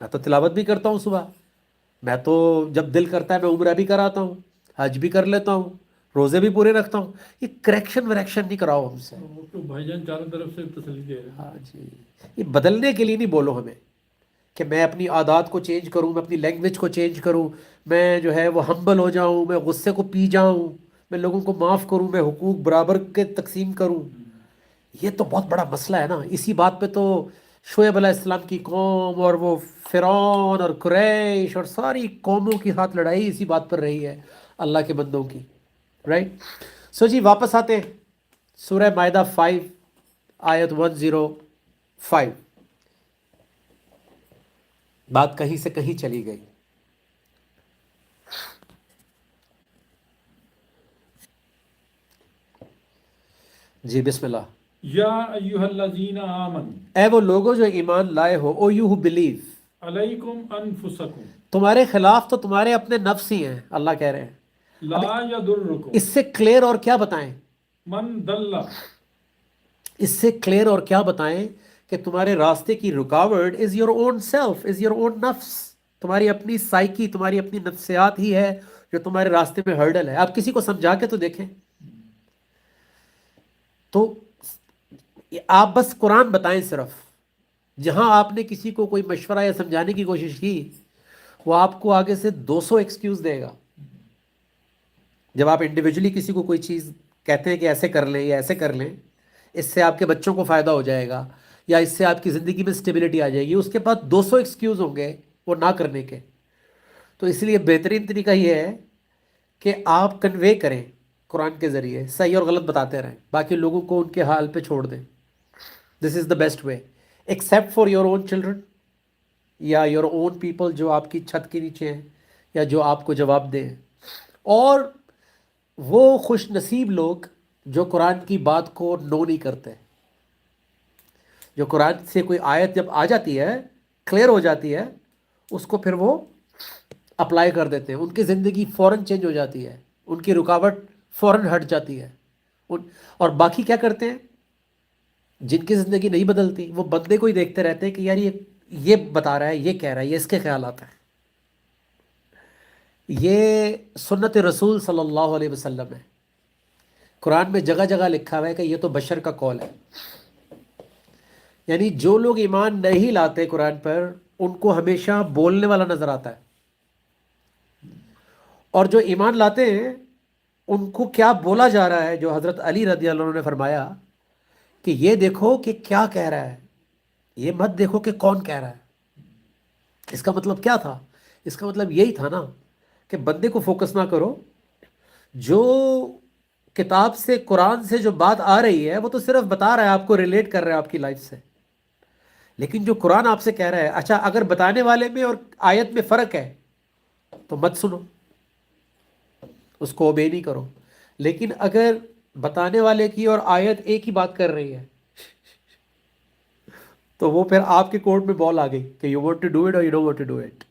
میں تو تلاوت بھی کرتا ہوں صبح، میں تو جب دل کرتا ہے میں عمرہ بھی کراتا ہوں، حج بھی کر لیتا ہوں، روزے بھی پورے رکھتا ہوں. یہ کریکشن وریکشن نہیں کراؤ ہم سے. وہ تو بھائی جان چاروں طرف سے تسلی دے رہے ہیں. ہاں جی، یہ بدلنے کے لیے نہیں بولو ہمیں کہ میں اپنی عادات کو چینج کروں، میں اپنی لینگویج کو چینج کروں، میں جو ہے وہ ہمبل ہو جاؤں، میں غصے کو پی جاؤں، میں لوگوں کو معاف کروں، میں حقوق برابر کے تقسیم کروں. یہ تو بہت بڑا مسئلہ ہے نا. اسی بات پہ تو شعیب علیہ السلام کی قوم اور وہ فرعون اور قریش اور ساری قوموں کی ساتھ لڑائی اسی بات پر رہی ہے، اللہ کے بندوں کی. رائٹ. سو جی واپس آتے ہیں سورہ مائدہ 5 آیت 105. بات کہیں سے کہیں چلی گئی. جی بسم اللہ. یا ایھا الذین آمنوا اے وہ لوگوں جو ایمان لائے ہو، او یو ہو بلیو، علیکم انفسکم تمہارے خلاف تو تمہارے اپنے نفس ہی ہیں، اللہ کہہ رہے ہیں. لا یضرکم اس سے کلیئر اور کیا بتائیں، من ضل اس سے کلیئر اور کیا بتائیں کہ تمہارے راستے کی رکاوٹ is your own self, is your own نفس. تمہاری اپنی سائیکی، تمہاری اپنی نفسیات ہی ہے جو تمہارے راستے میں ہرڈل ہے. آپ کسی کو سمجھا کے تو دیکھیں. تو آپ بس قرآن بتائیں صرف. جہاں آپ نے کسی کو کوئی مشورہ یا سمجھانے کی کوشش کی، وہ آپ کو آگے سے 200 ایکسکیوز دے گا. جب آپ انڈیویجولی کسی کو کوئی چیز کہتے ہیں کہ ایسے کر لیں یا ایسے کر لیں، اس سے آپ کے بچوں کو فائدہ ہو جائے گا یا اس سے آپ کی زندگی میں سٹیبلٹی آ جائے گی، اس کے بعد 200 ایکسکیوز ہوں گے وہ نہ کرنے کے. تو اس لیے بہترین طریقہ یہ ہے کہ آپ کنوے کریں قرآن کے ذریعے، صحیح اور غلط بتاتے رہیں، باقی لوگوں کو ان کے حال پہ چھوڑ دیں. This is the best way, accept for your own children یا یور اون پیپل جو آپ کی چھت کے نیچے ہیں یا جو آپ کو جواب دیں. اور وہ خوش نصیب لوگ جو قرآن کی بات کو نو نہیں کرتے، جو قرآن سے کوئی آیت جب آ جاتی ہے، کلیئر ہو جاتی ہے، اس کو پھر وہ اپلائی کر دیتے ہیں. ان کی زندگی فوراً چینج ہو جاتی ہے، ان کی رکاوٹ فوراً ہٹ جاتی ہے. اور باقی کیا کرتے ہیں جن کی زندگی نہیں بدلتی، وہ بندے کو ہی دیکھتے رہتے ہیں کہ یار یہ بتا رہا ہے، یہ کہہ رہا ہے، یہ اس کے خیالات ہیں. یہ سنت رسول صلی اللہ علیہ وسلم ہے. قرآن میں جگہ جگہ لکھا ہوا ہے کہ یہ تو بشر کا قول ہے. یعنی جو لوگ ایمان نہیں لاتے قرآن پر، ان کو ہمیشہ بولنے والا نظر آتا ہے، اور جو ایمان لاتے ہیں ان کو کیا بولا جا رہا ہے، جو حضرت علی رضی اللہ عنہ نے فرمایا کہ یہ دیکھو کہ کیا کہہ رہا ہے، یہ مت دیکھو کہ کون کہہ رہا ہے. اس کا مطلب کیا تھا؟ اس کا مطلب یہی تھا نا کہ بندے کو فوکس نہ کرو. جو کتاب سے، قرآن سے جو بات آ رہی ہے وہ تو صرف بتا رہا ہے، آپ کو ریلیٹ کر رہا ہے آپ کی لائف سے. لیکن جو قرآن آپ سے کہہ رہا ہے، اچھا اگر بتانے والے میں اور آیت میں فرق ہے تو مت سنو، اس کو اوبے نہیں کرو. لیکن اگر بتانے والے کی اور آیت ایک ہی بات کر رہی ہے تو وہ پھر آپ کے کورٹ میں بال آ گئی کہ you want to do it اور you don't want to do it.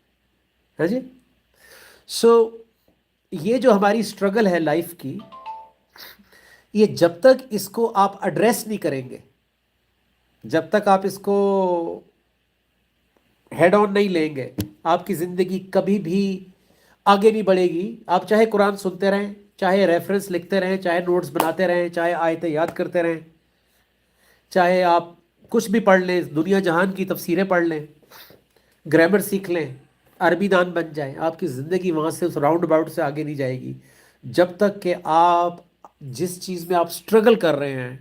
ہے جی. سو یہ جو ہماری اسٹرگل ہے لائف کی، یہ جب تک اس کو آپ ایڈریس نہیں کریں گے، جب تک آپ اس کو ہیڈ آن نہیں لیں گے، آپ کی زندگی کبھی بھی آگے نہیں بڑھے گی. آپ چاہے قرآن سنتے رہیں، چاہے ریفرنس لکھتے رہیں، چاہے نوٹس بناتے رہیں، چاہے آیتیں یاد کرتے رہیں، چاہے آپ کچھ بھی پڑھ لیں، دنیا جہان کی تفسیریں پڑھ لیں، گرامر سیکھ لیں، عربی دان بن جائیں، آپ کی زندگی وہاں سے اس راؤنڈ اباؤٹ سے آگے نہیں جائے گی جب تک کہ آپ جس چیز میں آپ اسٹرگل کر رہے ہیں،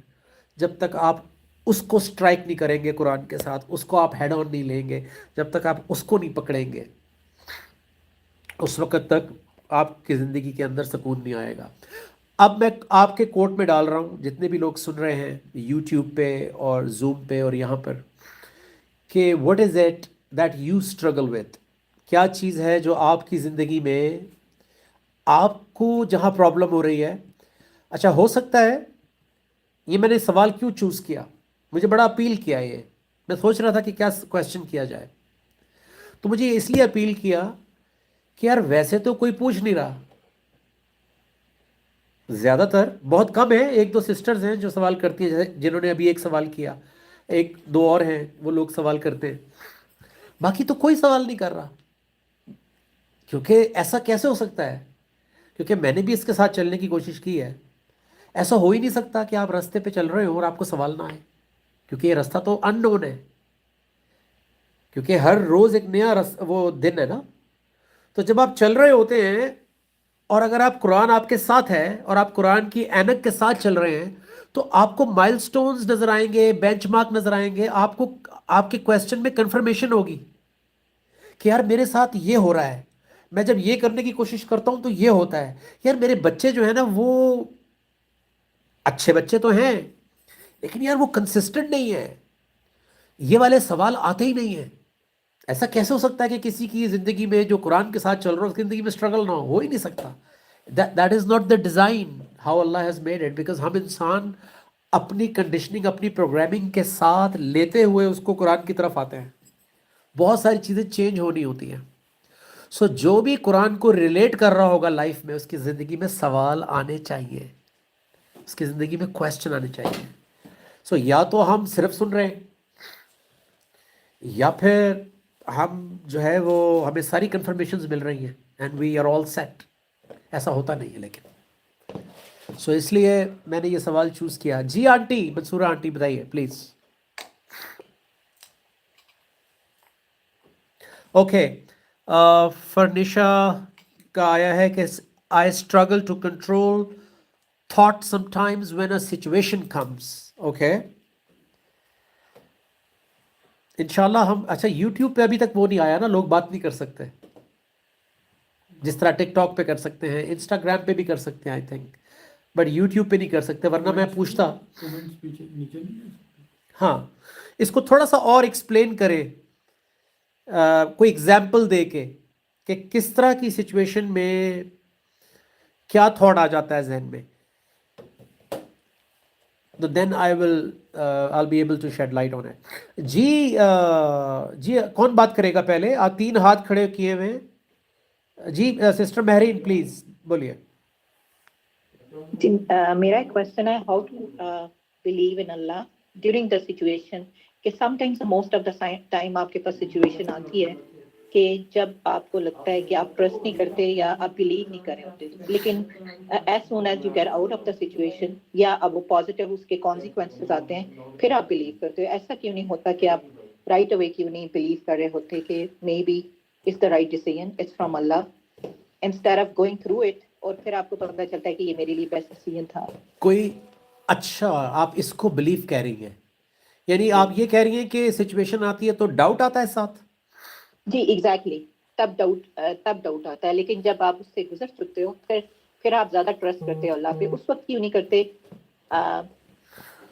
جب تک آپ اس کو سٹرائک نہیں کریں گے قرآن کے ساتھ، اس کو آپ ہیڈ آن نہیں لیں گے، جب تک آپ اس کو نہیں پکڑیں گے، اس وقت تک آپ کی زندگی کے اندر سکون نہیں آئے گا. اب میں آپ کے کوٹ میں ڈال رہا ہوں، جتنے بھی لوگ سن رہے ہیں یوٹیوب پہ اور زوم پہ اور یہاں پر، کہ what is it that you struggle with. کیا چیز ہے جو آپ کی زندگی میں آپ کو جہاں پرابلم ہو رہی ہے. اچھا ہو سکتا ہے یہ میں نے سوال کیوں چوز کیا، مجھے بڑا اپیل کیا، یہ میں سوچ رہا تھا کہ کیا کویسچن کیا جائے، تو مجھے اس لیے اپیل کیا کہ یار ویسے تو کوئی پوچھ نہیں رہا، زیادہ تر بہت کم ہیں، ایک دو سسٹرز ہیں جو سوال کرتی ہیں، جنہوں نے ابھی ایک سوال کیا، ایک دو اور ہیں وہ لوگ سوال کرتے ہیں. باقی تو کوئی سوال نہیں کر رہا. کیونکہ ایسا کیسے ہو سکتا ہے؟ کیونکہ میں نے بھی اس کے ساتھ چلنے کی کوشش کی ہے. ایسا ہو ہی نہیں سکتا کہ آپ راستے پہ چل رہے ہو اور آپ کو سوال نہ آئے، کیونکہ یہ راستہ تو ان نون ہے. کیونکہ ہر روز ایک نیا وہ دن ہے نا. تو جب آپ چل رہے ہوتے ہیں اور اگر آپ قرآن آپ کے ساتھ ہے اور آپ قرآن کی اینک کے ساتھ چل رہے ہیں تو آپ کو مائل سٹونز نظر آئیں گے، بینچ مارک نظر آئیں گے. آپ کو آپ کے کویسچن میں کنفرمیشن ہوگی کہ یار میرے ساتھ یہ ہو رہا ہے، میں جب یہ کرنے کی کوشش کرتا ہوں تو یہ ہوتا ہے. یار میرے بچے جو ہیں نا وہ اچھے بچے تو ہیں لیکن یار وہ کنسسٹنٹ نہیں ہے. یہ والے سوال آتے ہی نہیں ہیں. ایسا کیسے ہو سکتا ہے کہ کسی کی زندگی میں جو قرآن کے ساتھ چل رہا ہے اس کی زندگی میں اسٹرگل نہ ہو ہی نہیں سکتا. That is not the design how Allah has made it. Because ہم انسان اپنی کنڈیشننگ اپنی پروگرامنگ کے ساتھ لیتے ہوئے اس کو قرآن کی طرف آتے ہیں. بہت ساری چیزیں چینج ہونی ہوتی ہیں. سو جو بھی قرآن کو ریلیٹ کر رہا ہوگا لائف میں اس کی زندگی میں سوال آنے چاہیے، اس کی زندگی میں کویسچن آنے چاہیے. سو یا تو ہم صرف سن رہے ہیں یا پھر ہم جو ہے وہ ہمیں ساری کنفرمیشنز مل رہی ہیں and we are all set. ایسا ہوتا نہیں ہے لیکن سو اس لیے میں نے یہ سوال چوز کیا. جی آنٹی منصورہ آنٹی بتائیے پلیز. اوکے فرنیشا کا آیا ہے کہ I struggle to control that sometimes when a situation comes. Okay انشاءاللہ ہم اچھا یوٹیوب پہ ابھی تک وہ نہیں آیا نا، لوگ بات نہیں کر سکتے جس طرح ٹک ٹاک پہ کر سکتے ہیں، انسٹاگرام پہ بھی کر سکتے ہیں آئی تھنک، بٹ یوٹیوب پہ نہیں کر سکتے. ورنہ میں پوچھتا. کومنٹس پیچھے نیچے نہیں ہے. ہاں اس کو تھوڑا سا اور ایکسپلین کرے، کوئی ایگزامپل دے کے کہ کس طرح کی سچویشن میں کیا تھاٹ آ جاتا ہے ذہن میں. تو دین I'll be able to shed light on it. جی کون بات کرے گا پہلے؟ آپ 3 ہاتھ کھڑے کیے ہوئے ہیں. جی سسٹر مہرین پلیز بولیے. جی میرا ایک کوشچن ہے how to believe in Allah during the situation. کہ sometimes most of the time آپ کے پاس سچویشن آتی ہے کہ جب آپ کو لگتا ہے کہ آپ ٹرسٹ نہیں کرتے یا آپ بلیو نہیں کر رہے ہوتے، لیکن as soon as you get out of the situation یا اب وہ پازیٹیو اس کے کانسیکوینسز آتے ہیں پھر آپ بلیو کرتے ہو. ایسا کیوں نہیں ہوتا کہ آپ رائٹ اوے کیوں نہیں بلیو کر رہے ہوتے کہ may be it's the right decision, it's from Allah, instead of going through it اور پھر آپ کو پتہ چلتا ہے کہ یہ میرے لیے بیسٹ ڈیسیژن تھا. کوئی اچھا آپ اس کو بلیو کہہ رہی ہیں، یعنی جی آپ یہ کہہ رہی ہیں کہ سچویشن آتی ہے تو ڈاؤٹ آتا ہے ساتھ. جی ایگزیکٹلی تب ڈاؤٹ آتا ہے، لیکن جب آپ اس سے گزر چکتے ہو پھر آپ زیادہ ٹرسٹ کرتے ہو اللہ پہ. اس وقت کیوں نہیں کرتے؟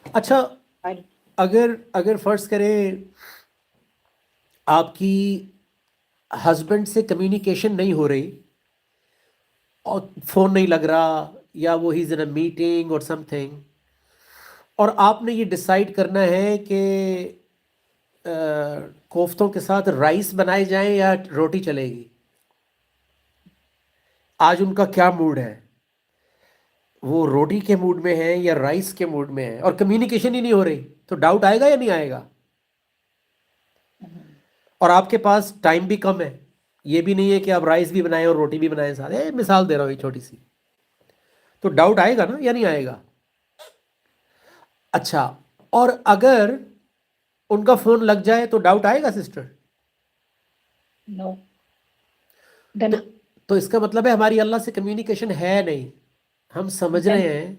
اچھا اگر فرض کریں آپ کی ہسبینڈ سے کمیونیکیشن نہیں ہو رہی اور فون نہیں لگ رہا یا وہ ہی اے میٹنگ اور سم تھنگ، اور آپ نے یہ ڈیسائیڈ کرنا ہے کہ کوفتوں کے ساتھ رائس بنائے جائیں یا روٹی چلے گی، آج ان کا کیا موڈ ہے، وہ روٹی کے موڈ میں ہے یا رائس کے موڈ میں ہے، اور کمیونیکیشن ہی نہیں ہو رہی، تو ڈاؤٹ آئے گا یا نہیں آئے گا؟ اور آپ کے پاس ٹائم بھی کم ہے، یہ بھی نہیں ہے کہ آپ رائس بھی بنائیں اور روٹی بھی بنائیں ساتھ. مثال دے رہا ہوں یہ چھوٹی سی. تو ڈاؤٹ آئے گا نا یا نہیں آئے گا؟ اچھا اور اگر ان کا فون لگ جائے تو ڈاؤٹ آئے گا سسٹر؟ نو. دین تو اس کا مطلب ہے ہماری اللہ سے کمیونیکیشن ہے نہیں. ہم سمجھ رہے ہیں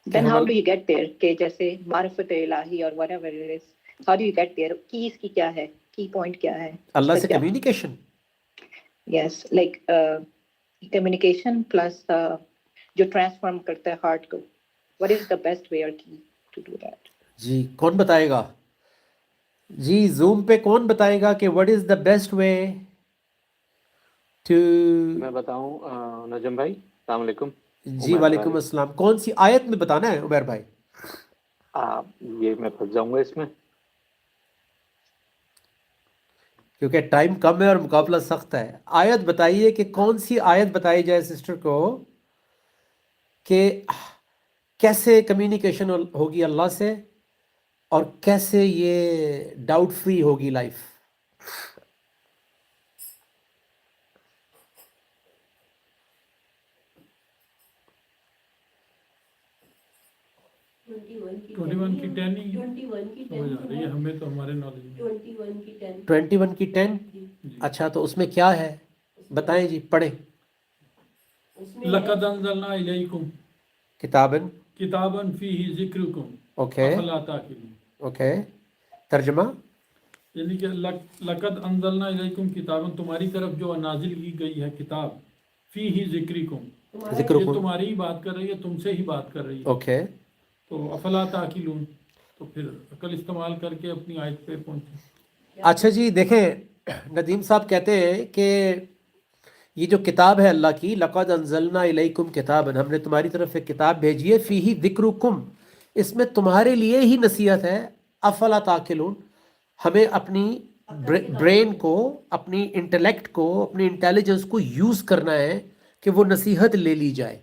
کہ then hmm how do you get there کہ جیسے معرفت الہی اور whatever it is, how do you get there? کی اس کی کیا ہے، کی پوائنٹ کیا ہے اس اللہ کا سے کیا؟ کمیونیکیشن. یس لائک کمیونیکیشن پلس جو ٹرانسفارم کرتا ہے ہارٹ کو، وٹ از دا بیسٹ وے اور کی ٹو ڈو دیٹ؟ جی کون بتائے گا؟ جی زوم پہ کون بتائے گا کہ what is the best way to. میں بتاؤں نجم بھائی، السلام علیکم. جی عمیر وعلیکم بھائی، السلام. کون سی آیت میں بتانا ہے عمیر بھائی؟ یہ میں پھنس جاؤں گا اس میں. کیونکہ ٹائم کم ہے اور مقابلہ سخت ہے. آیت بتائیے کہ کون سی آیت بتائی جائے سسٹر کو کہ کیسے کمیونیکیشن ہوگی اللہ سے اور کیسے یہ ڈاؤٹ فری ہوگی لائف. 21 کی 10 ہی سمجھ آ رہی ہے ہمیں تو ہمارے نالج میں 21 کی 10. اچھا تو اس میں کیا ہے بتائیں جی, پڑھیں. لقد انزلنا الیکم کتابن. کتابا فیہ ذکرکم اوکے افلا تعقلون. اوکے, ترجمہ. یعنی کہ لقد انزلنا الیکم کتابا, تمہاری طرف جو نازل کی گئی ہے کتاب, فیہ ذکرکم, ذکر یہ تمہاری ہی بات کر رہی ہے, تم سے ہی بات کر رہی ہے. اوکے. تو افلا تعقلون, تو پھر عقل استعمال کر کے اپنی آیت پہ پہنچے. اچھا جی دیکھیں, ندیم صاحب کہتے ہیں کہ یہ جو کتاب ہے اللہ کی, لقد انزلنا الیکم کتابا, ہم نے تمہاری طرف ایک کتاب بھیجی ہے, فیہ ذکرکم, اس میں تمہارے لیے ہی نصیحت ہے. افلا تعقلون, ہمیں اپنی برین کو, اپنی انٹلیکٹ کو, اپنی انٹیلیجنس کو یوز کرنا ہے کہ وہ نصیحت لے لی جائے.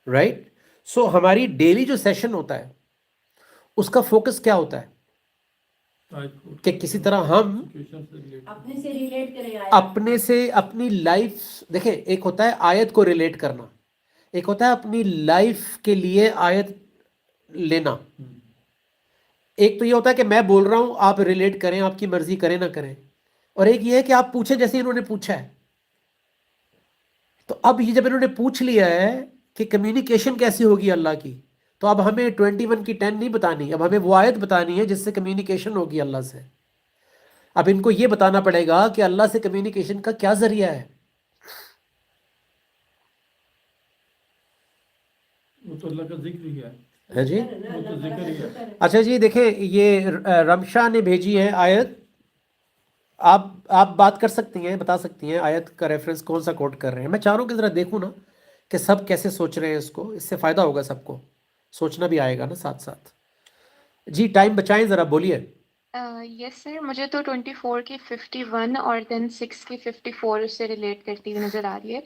رائٹ. سو ہماری ڈیلی جو سیشن ہوتا ہے اس کا فوکس کیا ہوتا ہے کہ کسی طرح ہم اپنے سے ریلیٹ کریں اپنے سے اپنی لائف, دیکھیں ایک ہوتا ہے آیت کو ریلیٹ کرنا, ایک ہوتا ہے اپنی لائف کے لیے آیت لینا. ایک تو یہ ہوتا ہے کہ میں بول رہا ہوں, آپ ریلیٹ کریں, آپ کی مرضی کریں نہ کریں, اور ایک یہ ہے کہ آپ پوچھیں جیسے انہوں نے پوچھا ہے. تو اب یہ جب انہوں نے پوچھ لیا ہے کہ کمیونیکیشن کیسی ہوگی اللہ کی, تو اب ہمیں 21 کی 10 نہیں بتانی, اب ہمیں وہ آیت بتانی ہے جس سے کمیونیکیشن ہوگی اللہ سے. اب ان کو یہ بتانا پڑے گا کہ اللہ سے کمیونیکیشن کا کیا ذریعہ ہے. وہ تو اللہ کا ذکر ہی ہے. ہے جی. وہ تو ذکر ہی ہے. اچھا جی دیکھیں, یہ رمشا نے بھیجی ہے آیت, آپ بات کر سکتی ہیں, بتا سکتی ہیں آیت کا ریفرنس کون سا کوٹ کر رہے ہیں. میں چاہ رہا ہوں کہ ذرا دیکھوں نا کہ سب کیسے سوچ رہے ہیں اس کو, اس سے فائدہ ہوگا, سب کو سوچنا بھی آئے گا نا ساتھ ساتھ. جی ٹائم بچائیں ذرا, بولیے. یس سر, مجھے تو 24 کی 51 اور دین 6 کی 54 اس سے ریلیٹ کرتی ہوئی نظر آ رہی ہے.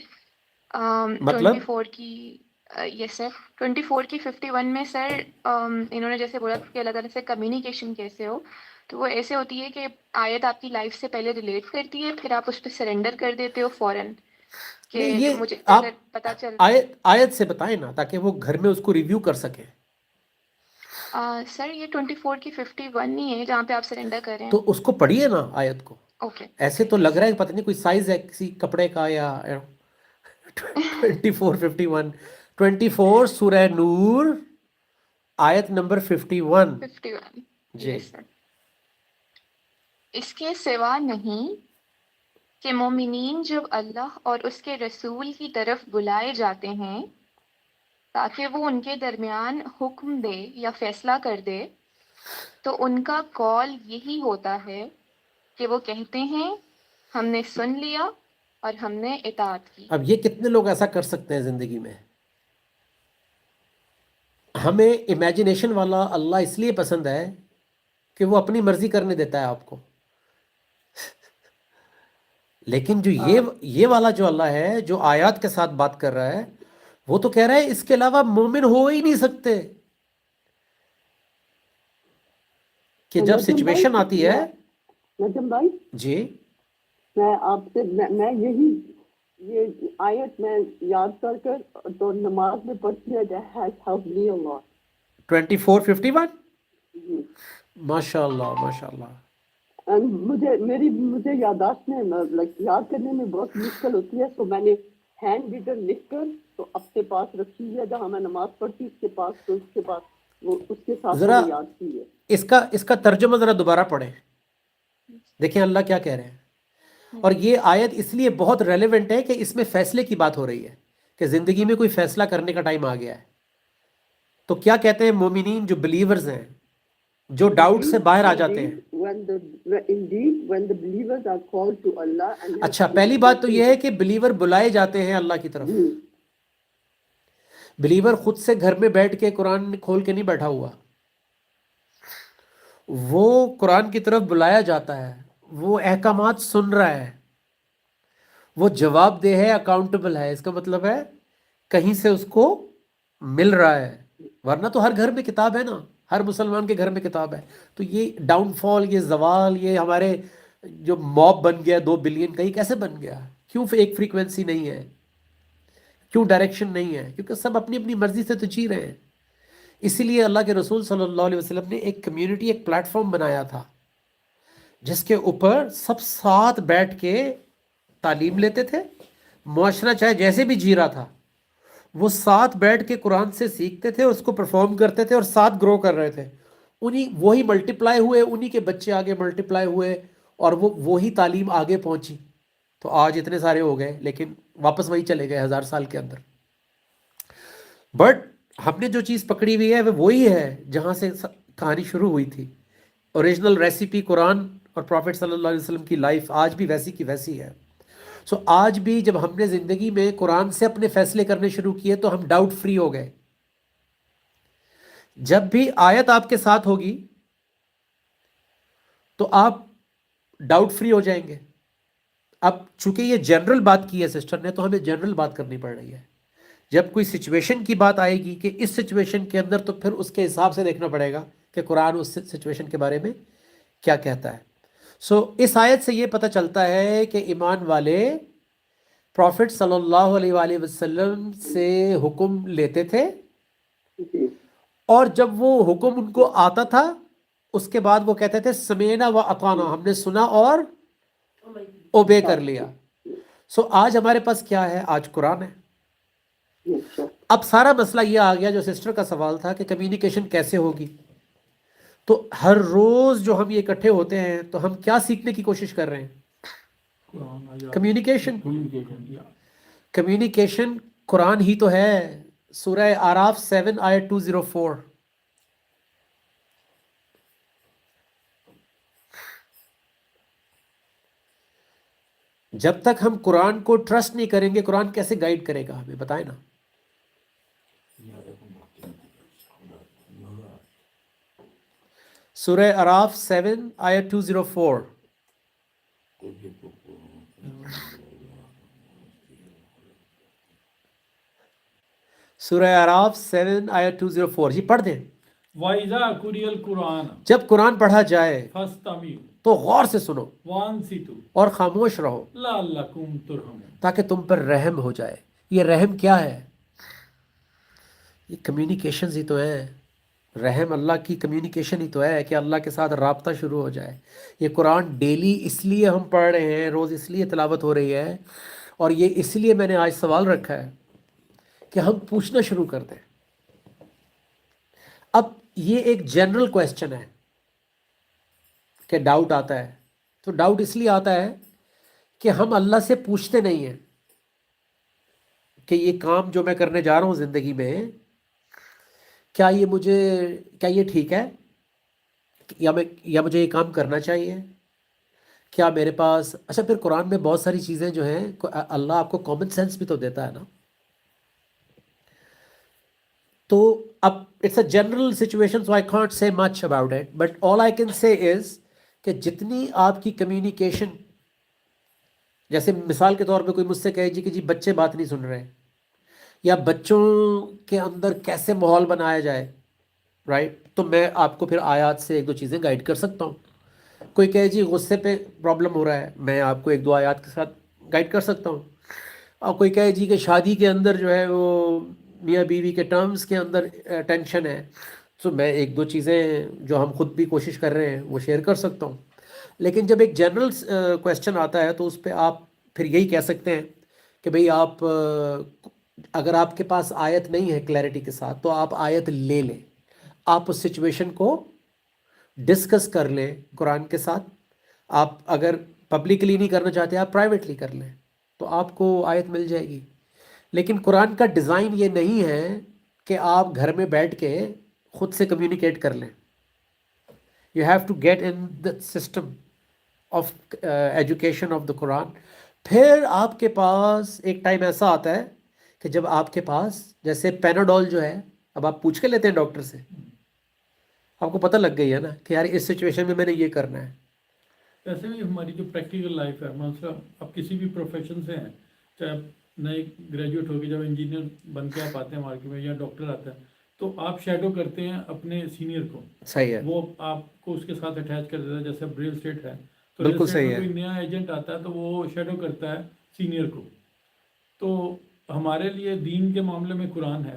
مطلب 24 کی یس سر, 24 کی 51 میں سر انہوں نے جیسے بولا کہ اللہ تعالیٰ سے کمیونیکیشن کیسے ہو, تو وہ ایسے ہوتی ہے کہ آیت آپ کی لائف سے پہلے ریلیٹ کرتی ہے, پھر آپ اس پہ سرنڈر کر دیتے ہو فوراً کہ نہیں, یہ مجھے آپ اگر پتہ چل آیت سے بتائیں نا تاکہ وہ گھر میں اس کو ریویو کر سکیں. سر یہ 24 کی 51 نہیں ہے جہاں پہ آپ سرنڈر کر رہے ہیں. تو اس کو پڑھیے نا آیت کو. اوکے, ایسے تو لگ رہا ہے پتہ نہیں کوئی سائز ہے کسی کپڑے کا یا 24:51 24 سورہ نور آیت نمبر 51. 51 جی. یس سر. اس کے سوا نہیں کہ مومنین جب اللہ اور اس کے رسول کی طرف بلائے جاتے ہیں تاکہ وہ ان کے درمیان حکم دے یا فیصلہ کر دے, تو ان کا قول یہی ہوتا ہے کہ وہ کہتے ہیں ہم نے سن لیا اور ہم نے اطاعت کی. اب یہ کتنے لوگ ایسا کر سکتے ہیں زندگی میں؟ ہمیں امیجنیشن والا اللہ اس لیے پسند ہے کہ وہ اپنی مرضی کرنے دیتا ہے آپ کو. لیکن جو یہ والا جو اللہ ہے جو آیات کے ساتھ بات کر رہا ہے, وہ تو کہہ رہا ہے اس کے علاوہ مومن ہو ہی نہیں سکتے. کہ جب سچویشن آتی ہے. نجم بھائی جی میں آپ سے میں یہی یہ آیت میں یاد کر کر تو نماز میں پڑھتی ہے 24:51 ماشاء اللہ ماشاء اللہ. مجھے یادداشت میں یاد کرنے میں بہت مشکل ہوتی ہے, تو میں نے ہینڈ ریڈر لکھ کر تو اپنے پاس رکھی ہے جہاں میں نماز پڑھتی اس کے پاس, تو اس کے پاس وہ اس کے ساتھ ذرا میں نے یاد کی ہے. اس کا ترجمہ ذرا دوبارہ پڑھیں, دیکھیں اللہ کیا کہہ رہے ہیں. اور یہ آیت اس لیے بہت ریلیونٹ ہے کہ اس میں فیصلے کی بات ہو رہی ہے کہ زندگی میں کوئی فیصلہ کرنے کا ٹائم آ گیا ہے. تو کیا کہتے ہیں مومنین جو بلیورز ہیں جو ڈاؤٹ سے باہر آ جاتے ہیں. اچھا پہلی بات تو یہ ہے کہ بلیور بلائے جاتے ہیں اللہ کی طرف. بلیور خود سے گھر میں بیٹھ کے قرآن کھول کے نہیں بیٹھا ہوا, وہ قرآن کی طرف بلایا جاتا ہے, وہ احکامات سن رہا ہے, وہ جواب دہ ہے, اکاؤنٹیبل ہے. اس کا مطلب ہے کہیں سے اس کو مل رہا ہے, ورنہ تو ہر گھر میں کتاب ہے نا, ہر مسلمان کے گھر میں کتاب ہے. تو یہ ڈاؤن فال, یہ زوال, یہ ہمارے جو موب بن گیا 2 بلین کا, یہ کیسے بن گیا؟ کیوں ایک فریکوینسی نہیں ہے, کیوں ڈائریکشن نہیں ہے؟ کیونکہ سب اپنی اپنی مرضی سے تو جی رہے ہیں. اسی لیے اللہ کے رسول صلی اللہ علیہ وسلم نے ایک کمیونٹی، ایک پلیٹ فارم بنایا تھا جس کے اوپر سب ساتھ بیٹھ کے تعلیم لیتے تھے. معاشرہ چاہے جیسے بھی جی رہا تھا وہ ساتھ بیٹھ کے قرآن سے سیکھتے تھے، اس کو پرفارم کرتے تھے اور ساتھ گرو کر رہے تھے. وہی ملٹیپلائی ہوئے، انہی کے بچے آگے ملٹیپلائی ہوئے اور وہی تعلیم آگے پہنچی. تو آج اتنے سارے ہو گئے لیکن واپس وہی چلے گئے 1000 سال کے اندر. بٹ ہم نے جو چیز پکڑی ہوئی ہے وہ وہی ہے جہاں سے کہانی شروع ہوئی تھی. اوریجنل ریسیپی قرآن اور پروفٹ صلی اللہ علیہ وسلم کی لائف آج بھی ویسی کی ویسی ہے. سو آج بھی جب ہم نے زندگی میں قرآن سے اپنے فیصلے کرنے شروع کیے تو ہم ڈاؤٹ فری ہو گئے. جب بھی آیت آپ کے ساتھ ہوگی تو آپ ڈاؤٹ فری ہو جائیں گے. اب چونکہ یہ جنرل بات کی ہے سسٹر نے تو ہمیں جنرل بات کرنی پڑ رہی ہے. جب کوئی سچویشن کی بات آئے گی کہ اس سچویشن کے اندر تو پھر اس کے حساب سے دیکھنا پڑے گا کہ قرآن اس سچویشن کے بارے میں کیا کہتا ہے. سو اس آیت سے یہ پتہ چلتا ہے کہ ایمان والے پروفٹ صلی اللہ علیہ وآلہ وسلم سے حکم لیتے تھے جی اور جب وہ حکم ان کو آتا تھا اس کے بعد وہ کہتے تھے سمینا و اطعنا، ہم نے سنا اور اوبے کر لیا. سو آج ہمارے پاس کیا ہے؟ آج قرآن ہے. اچھا اب سارا مسئلہ یہ آ گیا جو سسٹر کا سوال تھا کہ کمیونیکیشن کیسے ہوگی. تو ہر روز جو ہم یہ اکٹھے ہوتے ہیں تو ہم کیا سیکھنے کی کوشش کر رہے ہیں؟ قرآن آیات کمیونیکیشن. communication, yeah. کمیونیکیشن قرآن ہی تو ہے. سورہ آراف 7 آیت 204. جب تک ہم قرآن کو ٹرسٹ نہیں کریں گے قرآن کیسے گائیڈ کرے گا ہمیں؟ بتائیں نا. سورہ آراف 7 آیت 204. سورہ آراف 7 آیت 204 جی پڑھ دیں. وَإِذَا قُرِئَ الْقُرْآنُ جب قرآن پڑھا جائے فَاسْتَمِعُوا تو غور سے سنو وَأَنصِتُوا اور خاموش رہو لَعَلَّكُمْ تُرْحَمُونَ. تاکہ تم پر رحم ہو جائے. یہ رحم کیا ہے؟ یہ کمیونیکیشنز ہی تو ہیں. رحم اللہ کی کمیونیکیشن ہی تو ہے کہ اللہ کے ساتھ رابطہ شروع ہو جائے. یہ قرآن ڈیلی اس لیے ہم پڑھ رہے ہیں، روز اس لیے تلاوت ہو رہی ہے اور یہ اس لیے میں نے آج سوال رکھا ہے کہ ہم پوچھنا شروع کر دیں. اب یہ ایک جنرل کویسچن ہے کہ ڈاؤٹ آتا ہے تو ڈاؤٹ اس لیے آتا ہے کہ ہم اللہ سے پوچھتے نہیں ہیں کہ یہ کام جو میں کرنے جا رہا ہوں زندگی میں کیا یہ ٹھیک ہے یا مجھے یہ کام کرنا چاہیے، کیا میرے پاس. اچھا پھر قرآن میں بہت ساری چیزیں جو ہیں اللہ آپ کو کامن سینس بھی تو دیتا ہے نا. تو اب it's a general situation so I can't say much about it but all I can say is کہ جتنی آپ کی کمیونیکیشن، جیسے مثال کے طور پہ کوئی مجھ سے کہے جی کہ جی بچے بات نہیں سن رہے یا بچوں کے اندر کیسے ماحول بنایا جائے رائٹ، تو میں آپ کو پھر آیات سے ایک دو چیزیں گائیڈ کر سکتا ہوں. کوئی کہے جی غصے پہ پرابلم ہو رہا ہے، میں آپ کو ایک دو آیات کے ساتھ گائیڈ کر سکتا ہوں. اور کوئی کہے جی کہ شادی کے اندر جو ہے وہ میاں بیوی کے ٹرمز کے اندر ٹینشن ہے، تو میں ایک دو چیزیں جو ہم خود بھی کوشش کر رہے ہیں وہ شیئر کر سکتا ہوں. لیکن جب ایک جنرل کویسچن آتا ہے تو اس پہ آپ پھر یہی کہہ سکتے ہیں کہ بھئی آپ اگر آپ کے پاس آیت نہیں ہے کلیئرٹی کے ساتھ تو آپ آیت لے لیں، آپ اس سچویشن کو ڈسکس کر لیں قرآن کے ساتھ. آپ اگر پبلکلی نہیں کرنا چاہتے آپ پرائیویٹلی کر لیں تو آپ کو آیت مل جائے گی. لیکن قرآن کا ڈیزائن یہ نہیں ہے کہ آپ گھر میں بیٹھ کے خود سے کمیونیکیٹ کر لیں. You have to get in the system of education of the Quran. پھر آپ کے پاس ایک ٹائم ایسا آتا ہے کہ جب آپ کے پاس جیسے پیناڈول جو ہے اب آپ پوچھ کے لیتے ہیں ڈاکٹر سے، آپ کو پتہ لگ گئی ہے نا کہ یار اس سچویشن میں میں نے یہ کرنا ہے. ایسے بھی ہماری جو پریکٹیکل لائف ہے، مثلا آپ کسی بھی پروفیشن سے ہیں، چاہے آپ نئے گریجویٹ ہو کے جب انجینئر بن کے آپ آتے ہیں مارکیٹ میں یا ڈاکٹر آتا ہے تو آپ شیڈو کرتے ہیں اپنے سینئر کو. صحیح ہے، وہ آپ کو اس کے ساتھ اٹیچ کر دیتا ہے. جیسے اب ریل اسٹیٹ ہے تو بالکل ریل اسٹیٹ صحیح میں ہے. کوئی نیا ایجنٹ آتا ہے تو وہ شیڈو کرتا ہے سینئر کو. تو ہمارے لیے دین کے معاملے میں قرآن ہے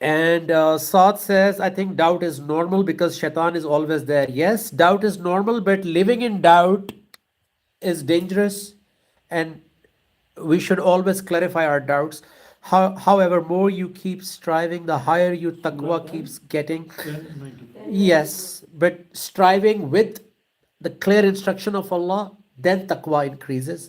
And Saad says, I think doubt is normal because shaitan is always there. Yes, doubt is normal, but living in doubt is dangerous, and we should always clarify our doubts. However, more you keep striving, the higher your taqwa keeps getting. 10:90 Yes, but striving with the clear instruction of Allah, then taqwa increases.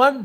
1।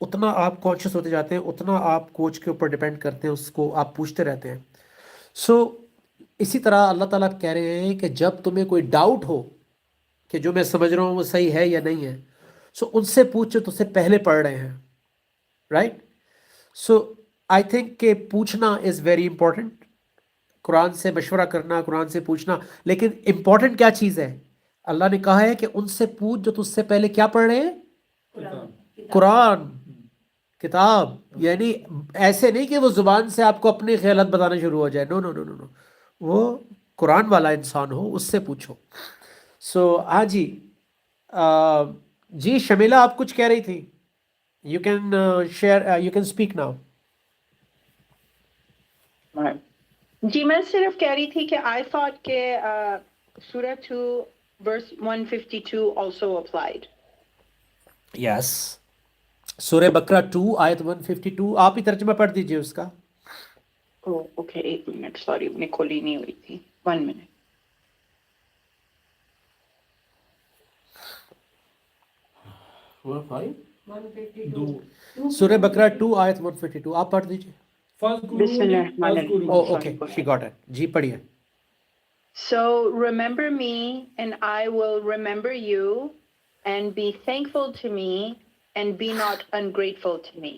اتنا آپ conscious ہوتے جاتے ہیں، اتنا آپ coach کے اوپر depend کرتے ہیں، اس کو آپ پوچھتے رہتے ہیں. سو اسی طرح اللہ تعالیٰ کہہ رہے ہیں کہ جب تمہیں کوئی ڈاؤٹ ہو کہ جو میں سمجھ رہا ہوں وہ صحیح ہے یا نہیں ہے، سو ان سے پوچھو تو سے پہلے پڑھ رہے ہیں، رائٹ. سو آئی تھنک کہ پوچھنا از ویری امپورٹنٹ، قرآن سے مشورہ کرنا، قرآن سے پوچھنا. لیکن امپورٹنٹ کیا چیز ہے؟ اللہ نے کہا ہے کہ ان سے پوچھ جو تجھ سے پہلے کیا پڑھ رہے ہیں؟ قرآن، کتاب. یعنی ایسے نہیں کہ وہ زبان سے آپ کو اپنی خیالات بتانا شروع ہو جائے، نو نو نو نو نو، وہ قرآن والا انسان ہو، اس سے پوچھو. سو ہاں جی، جی شمیلہ آپ کچھ کہہ رہی تھی. You can share, you can speak now. جی میں صرف کہہ رہی تھی کہ آئی تھاٹ کہ سورہ 2 verse 152 also applied. یس، سورہ بقرہ 2 آیت 152، آپ ہی ترجمہ پڑھ دیجئے اس کا. Oh, okay, 1 منٹ، سوری میں کھولی نہیں ہوئی تھی. 1 منٹ. سورہ بقرہ 2 آیت 152 آپ پڑھ دیجئے. بسم اللہ الرحمن الرحیم. Okay, she got it. جی پڑھیے. So remember me and I will remember you, and be thankful to me and be not ungrateful to me.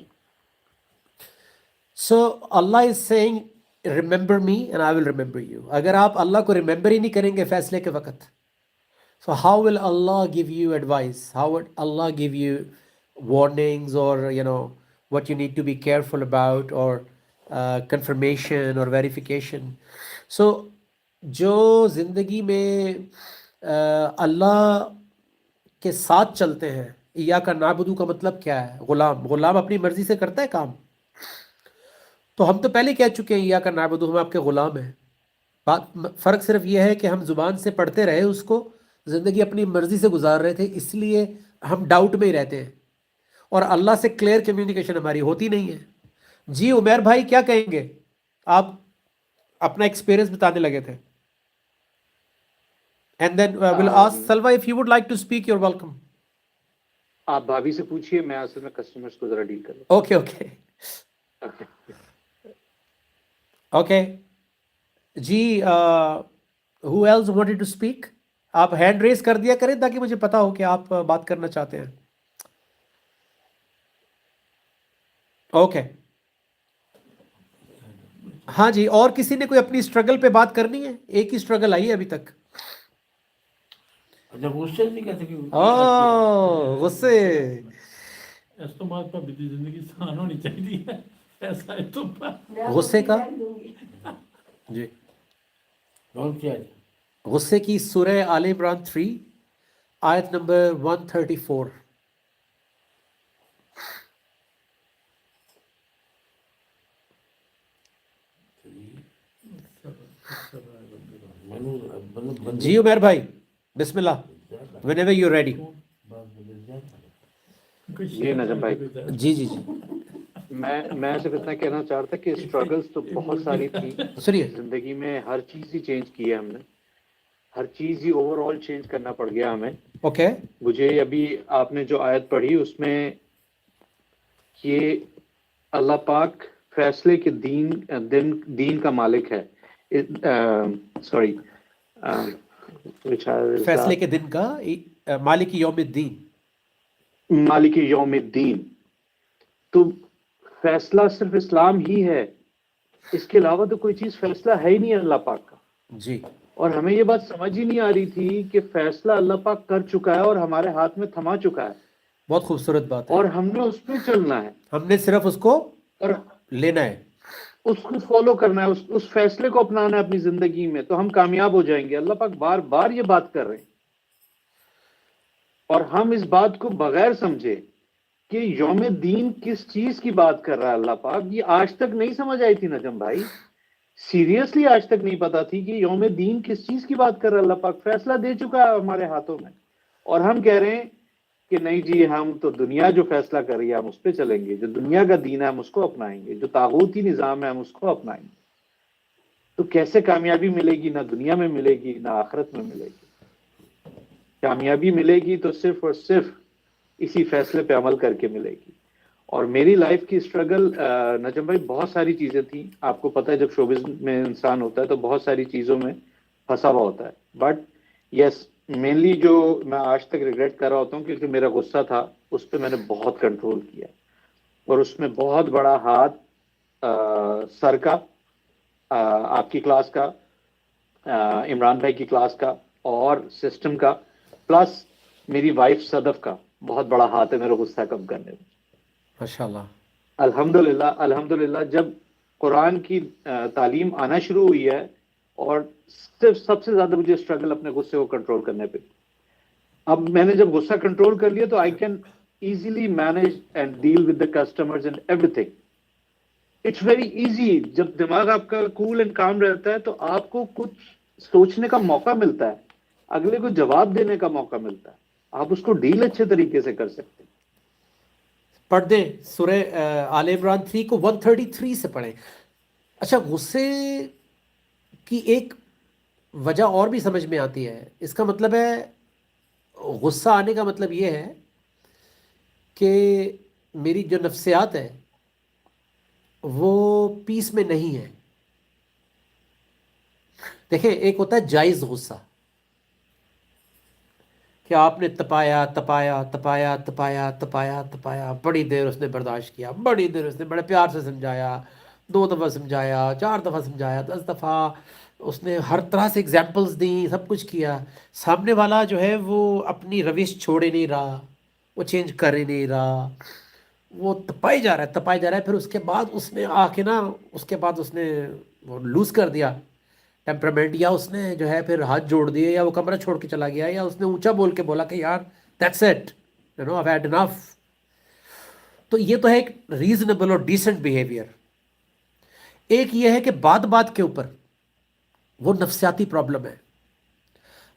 So Allah is saying remember me and I will remember you. اگر آپ اللہ کو remember ہی نہیں کریں گے فیصلے کے وقت، so how will Allah give you advice? How would Allah give you warnings or what you need to be careful about, or confirmation or verification? So جو زندگی میں اللہ کے ساتھ چلتے ہیں، ایاک نعبدو کا مطلب کیا ہے؟ غلام اپنی مرضی سے کرتا ہے کام. تو ہم تو پہلے کہہ چکے ہیں ایاک نعبدو، ہم آپ کے غلام ہیں. فرق صرف یہ ہے کہ ہم زبان سے پڑھتے رہے اس کو، زندگی اپنی مرضی سے گزار رہے تھے، اس لیے ہم ڈاؤٹ میں ہی رہتے ہیں اور اللہ سے کلیئر کمیونیکیشن ہماری ہوتی نہیں ہے. جی عمیر بھائی کیا کہیں گے؟ آپ اپنا ایکسپیرینس بتانے لگے تھے. And then will ask Salwa if you would like to speak, your welcome. آپ بھابھی سے پوچھیے، میں اصل میں کسٹمرز کو ذرا ڈیل کر لوں. Okay okay okay. جی who else wanted to speak؟ آپ ہینڈ ریز کر دیا کریں تاکہ مجھے پتا ہو کہ آپ بات کرنا چاہتے ہیں. اوکے ہاں جی، اور کسی نے کوئی اپنی اسٹرگل پہ بات کرنی ہے؟ ایک ہی اسٹرگل آئی ہے ابھی تک. غصے اس تو بات پر بیتی زندگی آسان ہونی چاہیے، ایسا ہے تو غصے کا جی، غصے کی سورہ آل عمران 3 آیت نمبر 134. جی عمیر بھائی بسم اللہ، whenever you're ready. جی نجم بھائی، جی جی جی میں صرف اتنا کہنا چاہ رہا تھا کہ اسٹرگلس تو بہت ساری تھی سنیے. زندگی میں. ہر چیز ہی چینج کی ہے ہم نے، ہر چیز ہی اوور آل چینج کرنا پڑ گیا ہمیں. اوکے مجھے ابھی آپ نے جو آیت پڑھی اس میں یہ اللہ پاک فیصلے کے دین کا مالک ہے. سوری، فیصلے کے دن کا مالک یوم الدین. مالک یوم الدین. تو فیصلہ صرف اسلام ہی ہے، اس کے علاوہ تو کوئی چیز فیصلہ ہے ہی نہیں اللہ پاک کا. جی، اور ہمیں یہ بات سمجھ ہی نہیں آ رہی تھی کہ فیصلہ اللہ پاک کر چکا ہے اور ہمارے ہاتھ میں تھما چکا ہے، بہت خوبصورت بات ہے. اور ہم نے اس پہ چلنا ہے، ہم نے صرف اس کو اور لینا ہے. اس کو فالو کرنا ہے، اس فیصلے کو اپنانا ہے اپنی زندگی میں، تو ہم کامیاب ہو جائیں گے. اللہ پاک بار بار یہ بات کر رہے ہیں، اور ہم اس بات کو بغیر سمجھے کہ یوم دین کس چیز کی بات کر رہا ہے اللہ پاک، یہ آج تک نہیں سمجھ آئی تھی نجم بھائی. سیریسلی آج تک نہیں پتا تھی کہ یوم دین کس چیز کی بات کر رہا ہے اللہ پاک. فیصلہ دے چکا ہے ہمارے ہاتھوں میں، اور ہم کہہ رہے ہیں کہ نہیں جی ہم تو دنیا جو فیصلہ کر رہی ہے ہم اس پہ چلیں گے، جو دنیا کا دین ہے ہم اس کو اپنائیں گے، جو طاغوتی نظام ہے ہم اس کو اپنائیں گے. تو کیسے کامیابی ملے گی؟ نہ دنیا میں ملے گی نہ آخرت میں ملے گی. کامیابی ملے گی تو صرف اور صرف اسی فیصلے پہ عمل کر کے ملے گی. اور میری لائف کی اسٹرگل نجم بھائی بہت ساری چیزیں تھیں. آپ کو پتہ ہے جب شوبز میں انسان ہوتا ہے تو بہت ساری چیزوں میں پھنسا ہوا ہوتا ہے. بٹ یس مینلی جو میں آج تک ریگریٹ کر رہا ہوتا ہوں کیونکہ میرا غصہ تھا اس پہ میں نے بہت کنٹرول کیا اور اس میں بہت بڑا ہاتھ سر کا, آپ کی کلاس کا, عمران بھائی کی کلاس کا اور سسٹم کا, پلس میری وائف صدف کا بہت بڑا ہاتھ ہے میرا غصہ کم کرنے میں. ماشاءاللہ. الحمدللہ جب قرآن کی تعلیم آنا شروع ہوئی ہے اور صرف سب سے زیادہ مجھے اسٹرگل اپنے غصے کو کنٹرول کرنے پہ. اب میں نے جب غصہ کنٹرول کر لیا تو I can easily manage and deal with the customers and everything. It's very easy. جب دماغ آپ کا کول اینڈ کام رہتا ہے تو آپ کو کچھ سوچنے کا موقع ملتا ہے, اگلے کو جواب دینے کا موقع ملتا ہے, آپ اس کو ڈیل اچھے طریقے سے کر سکتے ہیں. پڑھ دیں سورہ آل عمران 3 کو 133 سے پڑھیں. اچھا غصے کی ایک وجہ اور بھی سمجھ میں آتی ہے. اس کا مطلب ہے غصہ آنے کا مطلب یہ ہے کہ میری جو نفسیات ہے وہ پیس میں نہیں ہے. دیکھیں ایک ہوتا ہے جائز غصہ کہ آپ نے تپایا تپایا تپایا تپایا تپایا تپایا, بڑی دیر اس نے برداشت کیا, بڑی دیر اس نے بڑے پیار سے سمجھایا, 2 دفعہ سمجھایا, 4 دفعہ سمجھایا, 10 دفعہ اس نے ہر طرح سے ایگزامپلز دیں, سب کچھ کیا. سامنے والا جو ہے وہ اپنی روش چھوڑے نہیں رہا, وہ چینج کر ہی نہیں رہا, وہ تپائی جا رہا ہے تپائی جا رہا ہے. پھر اس کے بعد اس نے آ کے نا اس کے بعد اس نے وہ لوز کر دیا ٹیمپرامنٹ, یا اس نے جو ہے پھر ہاتھ جوڑ دیے, یا وہ کمرہ چھوڑ کے چلا گیا, یا اس نے اونچا بول کے بولا کہ یار that's it you know I had enough. تو یہ تو ہے ایک ریزنیبل اور ڈیسنٹ بیہیویئر. ایک یہ ہے کہ بات بات کے اوپر وہ نفسیاتی پرابلم ہے,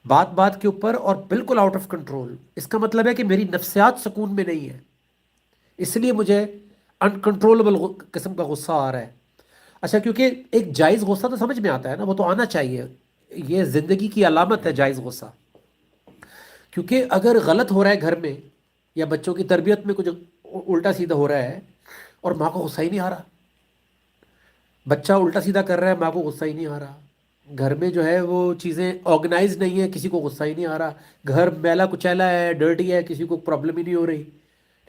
بات بات کے اوپر اور بالکل آؤٹ آف کنٹرول. اس کا مطلب ہے کہ میری نفسیات سکون میں نہیں ہے, اس لیے مجھے انکنٹرولبل قسم کا غصہ آ رہا ہے. اچھا کیونکہ ایک جائز غصہ تو سمجھ میں آتا ہے نا, وہ تو آنا چاہیے, یہ زندگی کی علامت ہے جائز غصہ. کیونکہ اگر غلط ہو رہا ہے گھر میں یا بچوں کی تربیت میں کچھ الٹا سیدھا ہو رہا ہے اور ماں کو غصہ ہی نہیں آ رہا, بچہ الٹا سیدھا کر رہا ہے ماں کو غصہ ہی نہیں آ رہا, گھر میں جو ہے وہ چیزیں آرگنائز نہیں ہے کسی کو غصہ ہی نہیں آ رہا, گھر میلا کچیلا ہے ڈرٹی ہے کسی کو پرابلم ہی نہیں ہو رہی,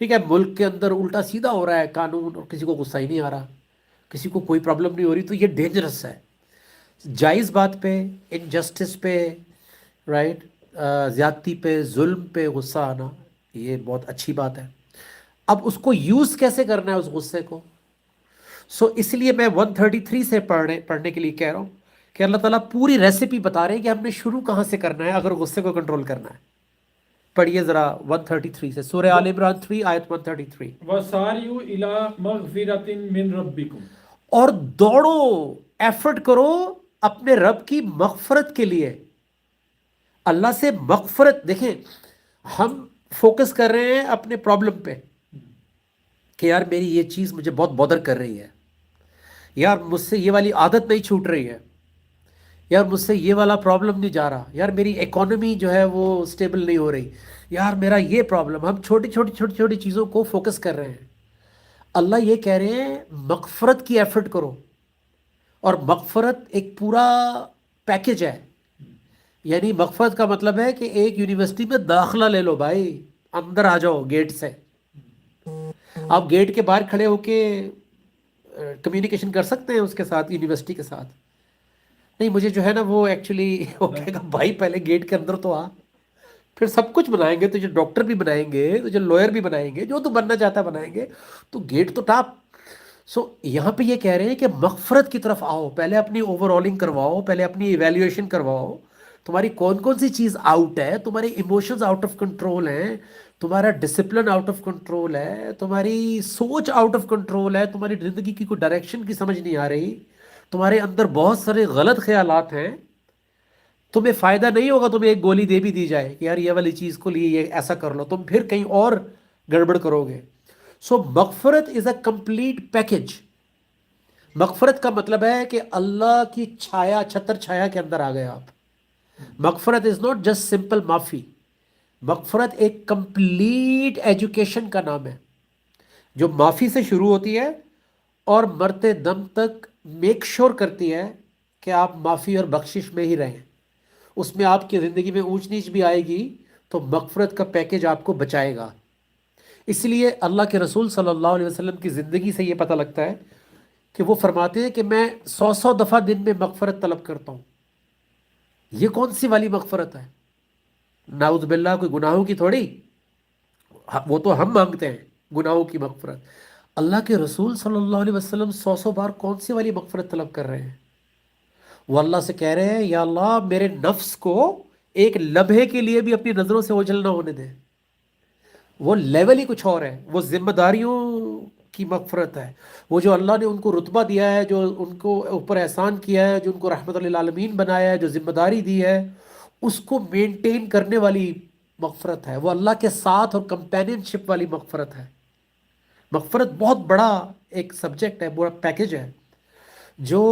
ٹھیک ہے, ملک کے اندر الٹا سیدھا ہو رہا ہے قانون اور کسی کو غصہ ہی نہیں آ رہا, کسی کو کوئی پرابلم نہیں ہو رہی, تو یہ ڈینجرس ہے. جائز بات پہ, انجسٹس پہ, رائٹ, زیادتی پہ, ظلم پہ غصہ آنا یہ بہت اچھی بات ہے. اب اس کو یوز کیسے کرنا ہے اس غصے کو؟ سو اس لیے میں 133 سے پڑھنے کے لیے کہہ رہا ہوں کہ اللہ تعالیٰ پوری ریسیپی بتا رہے ہیں کہ ہم نے شروع کہاں سے کرنا ہے اگر غصے کو کنٹرول کرنا ہے. پڑھیے ذرا 133 سے, سورہ آل عمران 3 آیت 133. وَسَارِعُوا إِلَىٰ مَغْفِرَةٍ مِّن رَبِّكُمْ, اور دوڑو, ایفرٹ کرو اپنے رب کی مغفرت کے لیے, اللہ سے مغفرت. دیکھیں ہم فوکس کر رہے ہیں اپنے پرابلم پہ کہ یار میری یہ چیز مجھے بہت بودر کر رہی ہے, یار مجھ سے یہ والی عادت نہیں چھوٹ رہی ہے, یار مجھ سے یہ والا پرابلم نہیں جا رہا, یار میری اکانومی جو ہے وہ سٹیبل نہیں ہو رہی, یار میرا یہ پرابلم. ہم چھوٹی چھوٹی چھوٹی چھوٹی چیزوں کو فوکس کر رہے ہیں. اللہ یہ کہہ رہے ہیں مغفرت کی ایفرٹ کرو, اور مغفرت ایک پورا پیکج ہے. یعنی مغفرت کا مطلب ہے کہ ایک یونیورسٹی میں داخلہ لے لو بھائی, اندر آ جاؤ گیٹ سے. آپ گیٹ کے باہر کھڑے ہو کے کمیونیکیشن کر سکتے ہیں اس کے ساتھ, یونیورسٹی کے ساتھ نہیں. مجھے جو ہے نا وہ ایکچولی وہ کہے گا بھائی پہلے گیٹ کے اندر تو آ, پھر سب کچھ بنائیں گے, تجھے ڈاکٹر بھی بنائیں گے, تجھے لوئر بھی بنائیں گے, جو تو بننا چاہتا ہے بنائیں گے, تو گیٹ تو ٹاپ. سو یہاں پہ یہ کہہ رہے ہیں کہ مغفرت کی طرف آؤ, پہلے اپنی اوور آلنگ کرواؤ, پہلے اپنی ایویلیویشن کرواؤ, تمہاری کون کون سی چیز آؤٹ ہے, تمہارے ایموشنز آؤٹ آف کنٹرول ہیں, تمہارا ڈسپلن آؤٹ آف کنٹرول ہے, تمہاری سوچ آؤٹ آف کنٹرول ہے, تمہاری زندگی کی کوئی ڈائریکشن کی سمجھ نہیں آ رہی, تمہارے اندر بہت سارے غلط خیالات ہیں. تمہیں فائدہ نہیں ہوگا تمہیں ایک گولی دے بھی دی جائے کہ یار یہ والی چیز کو لیے یہ ایسا کر لو, تم پھر کہیں اور گڑبڑ کرو گے. سو مغفرت از اے کمپلیٹ پیکج. مغفرت کا مطلب ہے کہ اللہ کی چھایا, چھتر چھایا کے اندر آ گئے آپ. مغفرت از ناٹ جسٹ سمپل معافی, مغفرت ایک کمپلیٹ ایجوکیشن کا نام ہے. جو معافی سے شروع ہوتی ہے اور مرتے دم تک میک شور کرتی ہے کہ آپ معافی اور بخشش میں ہی رہیں. اس میں آپ کی زندگی میں اونچ نیچ بھی آئے گی تو مغفرت کا پیکج آپ کو بچائے گا. اس لیے اللہ کے رسول صلی اللہ علیہ وسلم کی زندگی سے یہ پتہ لگتا ہے کہ وہ فرماتے ہیں کہ میں 100 دفعہ دن میں مغفرت طلب کرتا ہوں. یہ کون سی والی مغفرت ہے؟ نعوذ باللہ کوئی گناہوں کی تھوڑی، وہ تو ہم مانگتے ہیں گناہوں کی مغفرت. اللہ کے رسول صلی اللہ علیہ وسلم 100 بار کون سی والی مغفرت طلب کر رہے ہیں؟ وہ اللہ سے کہہ رہے ہیں یا اللہ میرے نفس کو ایک لمحے کے لیے بھی اپنی نظروں سے اوجھل نہ ہونے دے. وہ لیول ہی کچھ اور ہے. وہ ذمہ داریوں کی مغفرت ہے. وہ جو اللہ نے ان کو رتبہ دیا ہے، جو ان کو اوپر احسان کیا ہے، جو ان کو رحمت للعالمین بنایا ہے، جو ذمہ داری دی ہے، اس کو مینٹین کرنے والی مغفرت ہے. وہ اللہ کے ساتھ اور کمپینین شپ والی مغفرت ہے. مغفرت بہت بڑا ایک سبجیکٹ ہے، بڑا پیکج ہے جو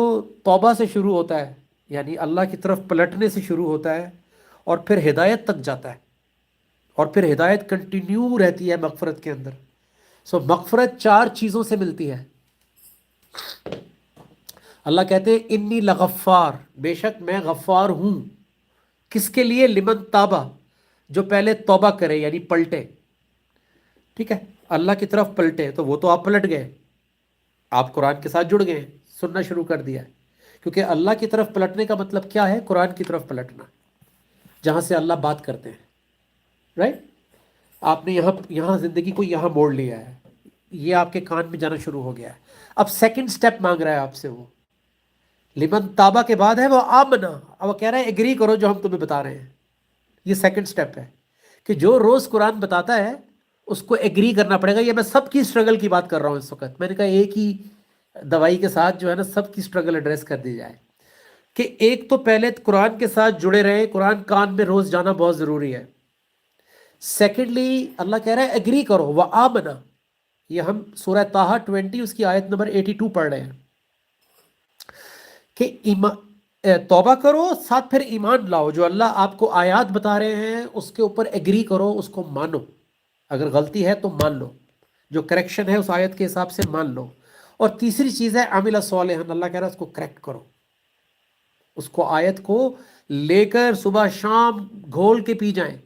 توبہ سے شروع ہوتا ہے، یعنی اللہ کی طرف پلٹنے سے شروع ہوتا ہے اور پھر ہدایت تک جاتا ہے، اور پھر ہدایت کنٹینیو رہتی ہے مغفرت کے اندر. سو مغفرت 4 چیزوں سے ملتی ہے. اللہ کہتے ہیں انی لغفار، بے شک میں غفار ہوں. کس کے لیے؟ لمن تابہ، جو پہلے توبہ کرے یعنی پلٹے. ٹھیک ہے، اللہ کی طرف پلٹے. تو وہ تو آپ پلٹ گئے، آپ قرآن کے ساتھ جڑ گئے، سننا شروع کر دیا. کیونکہ اللہ کی طرف پلٹنے کا مطلب کیا ہے؟ قرآن کی طرف پلٹنا، جہاں سے اللہ بات کرتے ہیں. رائٹ؟ آپ نے یہاں زندگی کو یہاں موڑ لیا ہے، یہ آپ کے کان میں جانا شروع ہو گیا ہے. اب سیکنڈ سٹیپ مانگ رہا ہے آپ سے. وہ لمن تابہ کے بعد ہے وہ آمنا. اب وہ کہہ رہا ہے ایگری کرو جو ہم تمہیں بتا رہے ہیں. یہ سیکنڈ سٹیپ ہے کہ جو روز قرآن بتاتا ہے اس کو ایگری کرنا پڑے گا. یہ میں سب کی سٹرگل کی بات کر رہا ہوں اس وقت. میں نے کہا ایک ہی دوائی کے ساتھ جو ہے نا سب کی سٹرگل ایڈریس کر دی جائے. کہ ایک تو پہلے قرآن کے ساتھ جڑے رہے، قرآن کان میں روز جانا بہت ضروری ہے. سیکنڈلی اللہ کہہ رہا ہے ایگری کرو وآمنا. یہ ہم سورہ طٰہٰ 20 اس کی آیت نمبر 82 پڑھ رہے ہیں کہ توبہ کرو، ساتھ پھر ایمان لاؤ. جو اللہ آپ کو آیات بتا رہے ہیں اس کے اوپر ایگری کرو، اس کو مانو. اگر غلطی ہے تو مان لو، جو کریکشن ہے اس آیت کے حساب سے مان لو. اور تیسری چیز ہے عاملہ صالحا. اللہ کہہ رہا ہے اس کو کریکٹ کرو، اس کو آیت کو لے کر صبح شام گھول کے پی جائیں.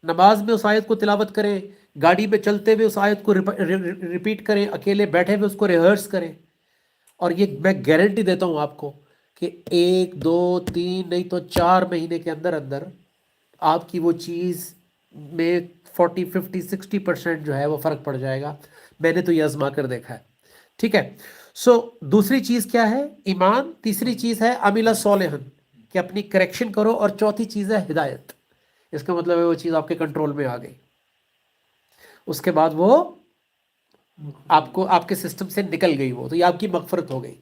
نماز میں اس آیت کو تلاوت کریں، گاڑی میں چلتے ہوئے اس آیت کو ریپیٹ کریں، اکیلے بیٹھے ہوئے اس کو ریہرس کریں. اور یہ میں گارنٹی دیتا ہوں آپ کو کہ 1 2 3 نہیں تو 4 مہینے کے اندر اندر آپ کی وہ چیز میں 40 50 60% جو ہے وہ فرق پڑ جائے گا. میں نے تو یہ آزما کر دیکھا ہے. ٹھیک ہے. سو دوسری چیز کیا ہے؟ ایمان. تیسری چیز ہے عاملہ صالحا، کہ اپنی کریکشن کرو. اور چوتھی چیز ہے ہدایت. اس کا مطلب ہے وہ چیز آپ کے کنٹرول میں آ گئی، اس کے بعد وہ آپ کے سسٹم سے نکل گئی، وہ تو یہ آپ کی مغفرت ہو گئی.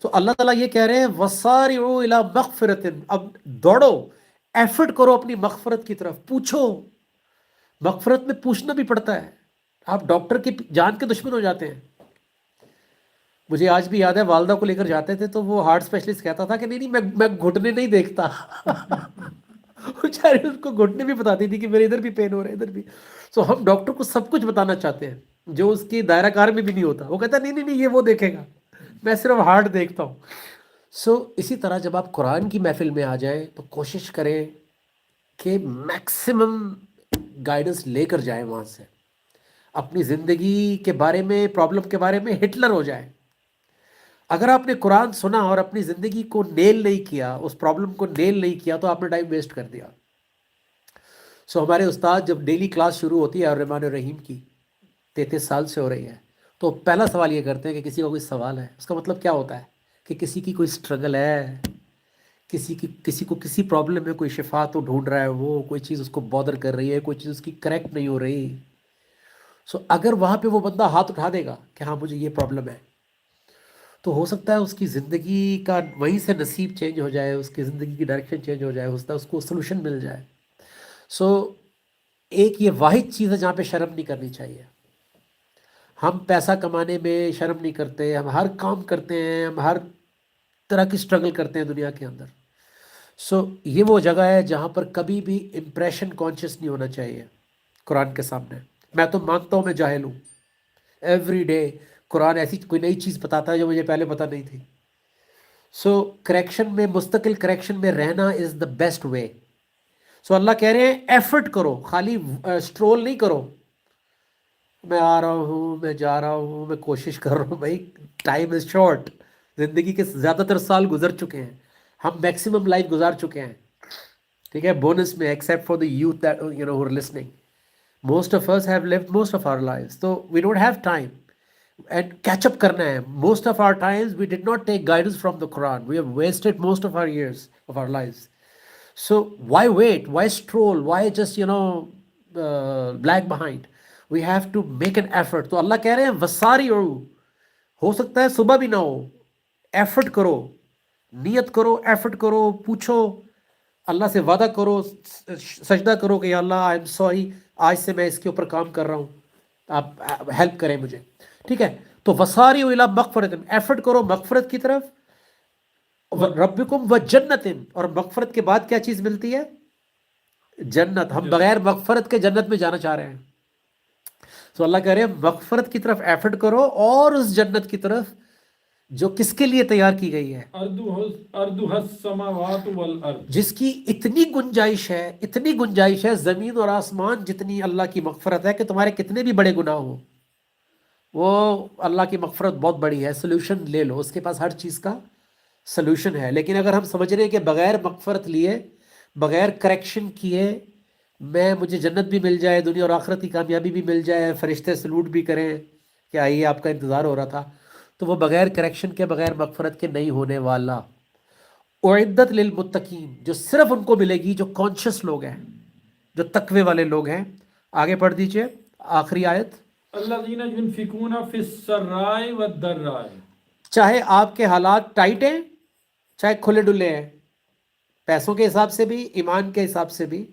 تو اللہ تعالیٰ یہ کہہ رہے ہیں وَسَارِعُوا إِلَىٰ مَغْفِرَةٍ. اب دوڑو، ایفرٹ کرو اپنی مغفرت کی طرف. پوچھو، مغفرت میں پوچھنا بھی پڑتا ہے. آپ ڈاکٹر کی جان کے دشمن ہو جاتے ہیں. مجھے آج بھی یاد ہے والدہ کو لے کر جاتے تھے تو وہ ہارٹ اسپیشلسٹ کہتا تھا کہ نہیں میں گھٹنے نہیں دیکھتا. بیچارے اس کو گھٹنے بھی بتاتی تھی کہ میرے ادھر بھی پین ہو رہا ہے ادھر بھی. سو ہم ڈاکٹر کو سب کچھ بتانا چاہتے ہیں جو اس کی دائرہ کار میں بھی نہیں ہوتا. وہ کہتا نہیں یہ وہ دیکھے گا، میں صرف ہارٹ دیکھتا ہوں. سو اسی طرح جب آپ قرآن کی محفل میں آ جائیں تو کوشش کریں کہ میکسیمم گائیڈنس لے کر جائیں وہاں سے. اپنی زندگی کے بارے میں، پرابلم کے بارے میں ہٹلر ہو جائیں. اگر آپ نے قرآن سنا اور اپنی زندگی کو نیل نہیں کیا، اس پرابلم کو نیل نہیں کیا، تو آپ نے ٹائم ویسٹ کر دیا. سو ہمارے استاد جب ڈیلی کلاس شروع ہوتی ہے الرحمن الرحیم کی، 33 سال سے ہو رہی ہے، تو پہلا سوال یہ کرتے ہیں کہ کسی کا کوئی سوال ہے. اس کا مطلب کیا ہوتا ہے کہ کسی کی کوئی سٹرگل ہے، کسی کو کسی پرابلم میں کوئی شفا تو ڈھونڈ رہا ہے، وہ کوئی چیز اس کو بادر کر رہی ہے، کوئی چیز اس کی کریکٹ نہیں ہو رہی. سو اگر وہاں پہ وہ بندہ ہاتھ اٹھا دے گا کہ ہاں مجھے یہ پرابلم ہے، تو ہو سکتا ہے اس کی زندگی کا وہیں سے نصیب چینج ہو جائے، اس کی زندگی کی ڈائریکشن چینج ہو جائے، اس کو سلوشن مل جائے. سو ایک یہ واحد چیز ہے جہاں پہ شرم نہیں کرنی چاہیے. ہم پیسہ کمانے میں شرم نہیں کرتے، ہم ہر کام کرتے ہیں، ہم ہر طرح کی سٹرگل کرتے ہیں دنیا کے اندر. سو یہ وہ جگہ ہے جہاں پر کبھی بھی امپریشن کانشیس نہیں ہونا چاہیے قرآن کے سامنے. میں تو مانتا ہوں میں جاہل ہوں، ایوری ڈے قرآن ایسی کوئی نئی چیز بتاتا ہے جو مجھے پہلے پتہ نہیں تھی. سو کریکشن میں، مستقل کریکشن میں رہنا از دا بیسٹ وے. سو اللہ کہہ رہے ہیں ایفرٹ کرو، خالی اسٹرول نہیں کرو، میں آ رہا ہوں، میں جا رہا ہوں، میں کوشش کر رہا ہوں. بھائی ٹائم از شارٹ، زندگی کے زیادہ تر سال گزر چکے ہیں، ہم میکسیمم لائف گزار چکے ہیں. ٹھیک ہے، بونس میں except for the youth that you know who are listening, most of us have lived most of our lives, so we don't have time and catch up کرنا ہے. most of our times we did not take guidance from the Quran, we have wasted most of our years of our lives. So why wait, why stroll, why just lag behind? We have to make an effort. تو اللہ کہہ رہے ہیں وساری ہو سکتا ہے صبح بھی نہ ہو، effort کرو، نیت کرو، ایفرٹ کرو، پوچھو اللہ سے، وعدہ کرو، سجدہ کرو کہ یا اللہ آئی ایم سوری، آج سے میں اس کے اوپر کام کر رہا ہوں، آپ ہیلپ کریں مجھے. ٹھیک ہے، تو وساری الی مغفرت، ایفرٹ کرو مغفرت کی طرف، ربکم و جنت، اور مغفرت کے بعد کیا چیز ملتی ہے؟ جنت. ہم بغیر مغفرت کے جنت میں جانا چاہ رہے ہیں. تو اللہ کہہ رہے ہیں مغفرت کی طرف ایفرٹ کرو، اور اس جنت کی طرف جو کس کے لیے تیار کی گئی ہے؟ اردها السماوات والارض، جس کی اتنی گنجائش ہے زمین اور آسمان جتنی اللہ کی مغفرت ہے، کہ تمہارے کتنے بھی بڑے گناہ ہوں وہ اللہ کی مغفرت بہت بڑی ہے. سلوشن لے لو، اس کے پاس ہر چیز کا سلوشن ہے. لیکن اگر ہم سمجھ رہے ہیں کہ بغیر مغفرت لیے، بغیر کریکشن کیے مجھے جنت بھی مل جائے، دنیا اور آخرت کی کامیابی بھی مل جائے، فرشتے سلوٹ بھی کریں کہ آئیے آپ کا انتظار ہو رہا تھا، تو وہ بغیر کریکشن کے، بغیر مغفرت کے نہیں ہونے والا. اعدت للمتقین، جو صرف ان کو ملے گی جو کانشیس لوگ ہیں، جو تقوی والے لوگ ہیں. آگے پڑھ دیجئے آخری آیت. الذین ینفقون فی السراء والضراء، چاہے آپ کے حالات ٹائٹ ہیں، چاہے کھلے ڈلے ہیں، پیسوں کے حساب سے بھی، ایمان کے حساب سے بھی،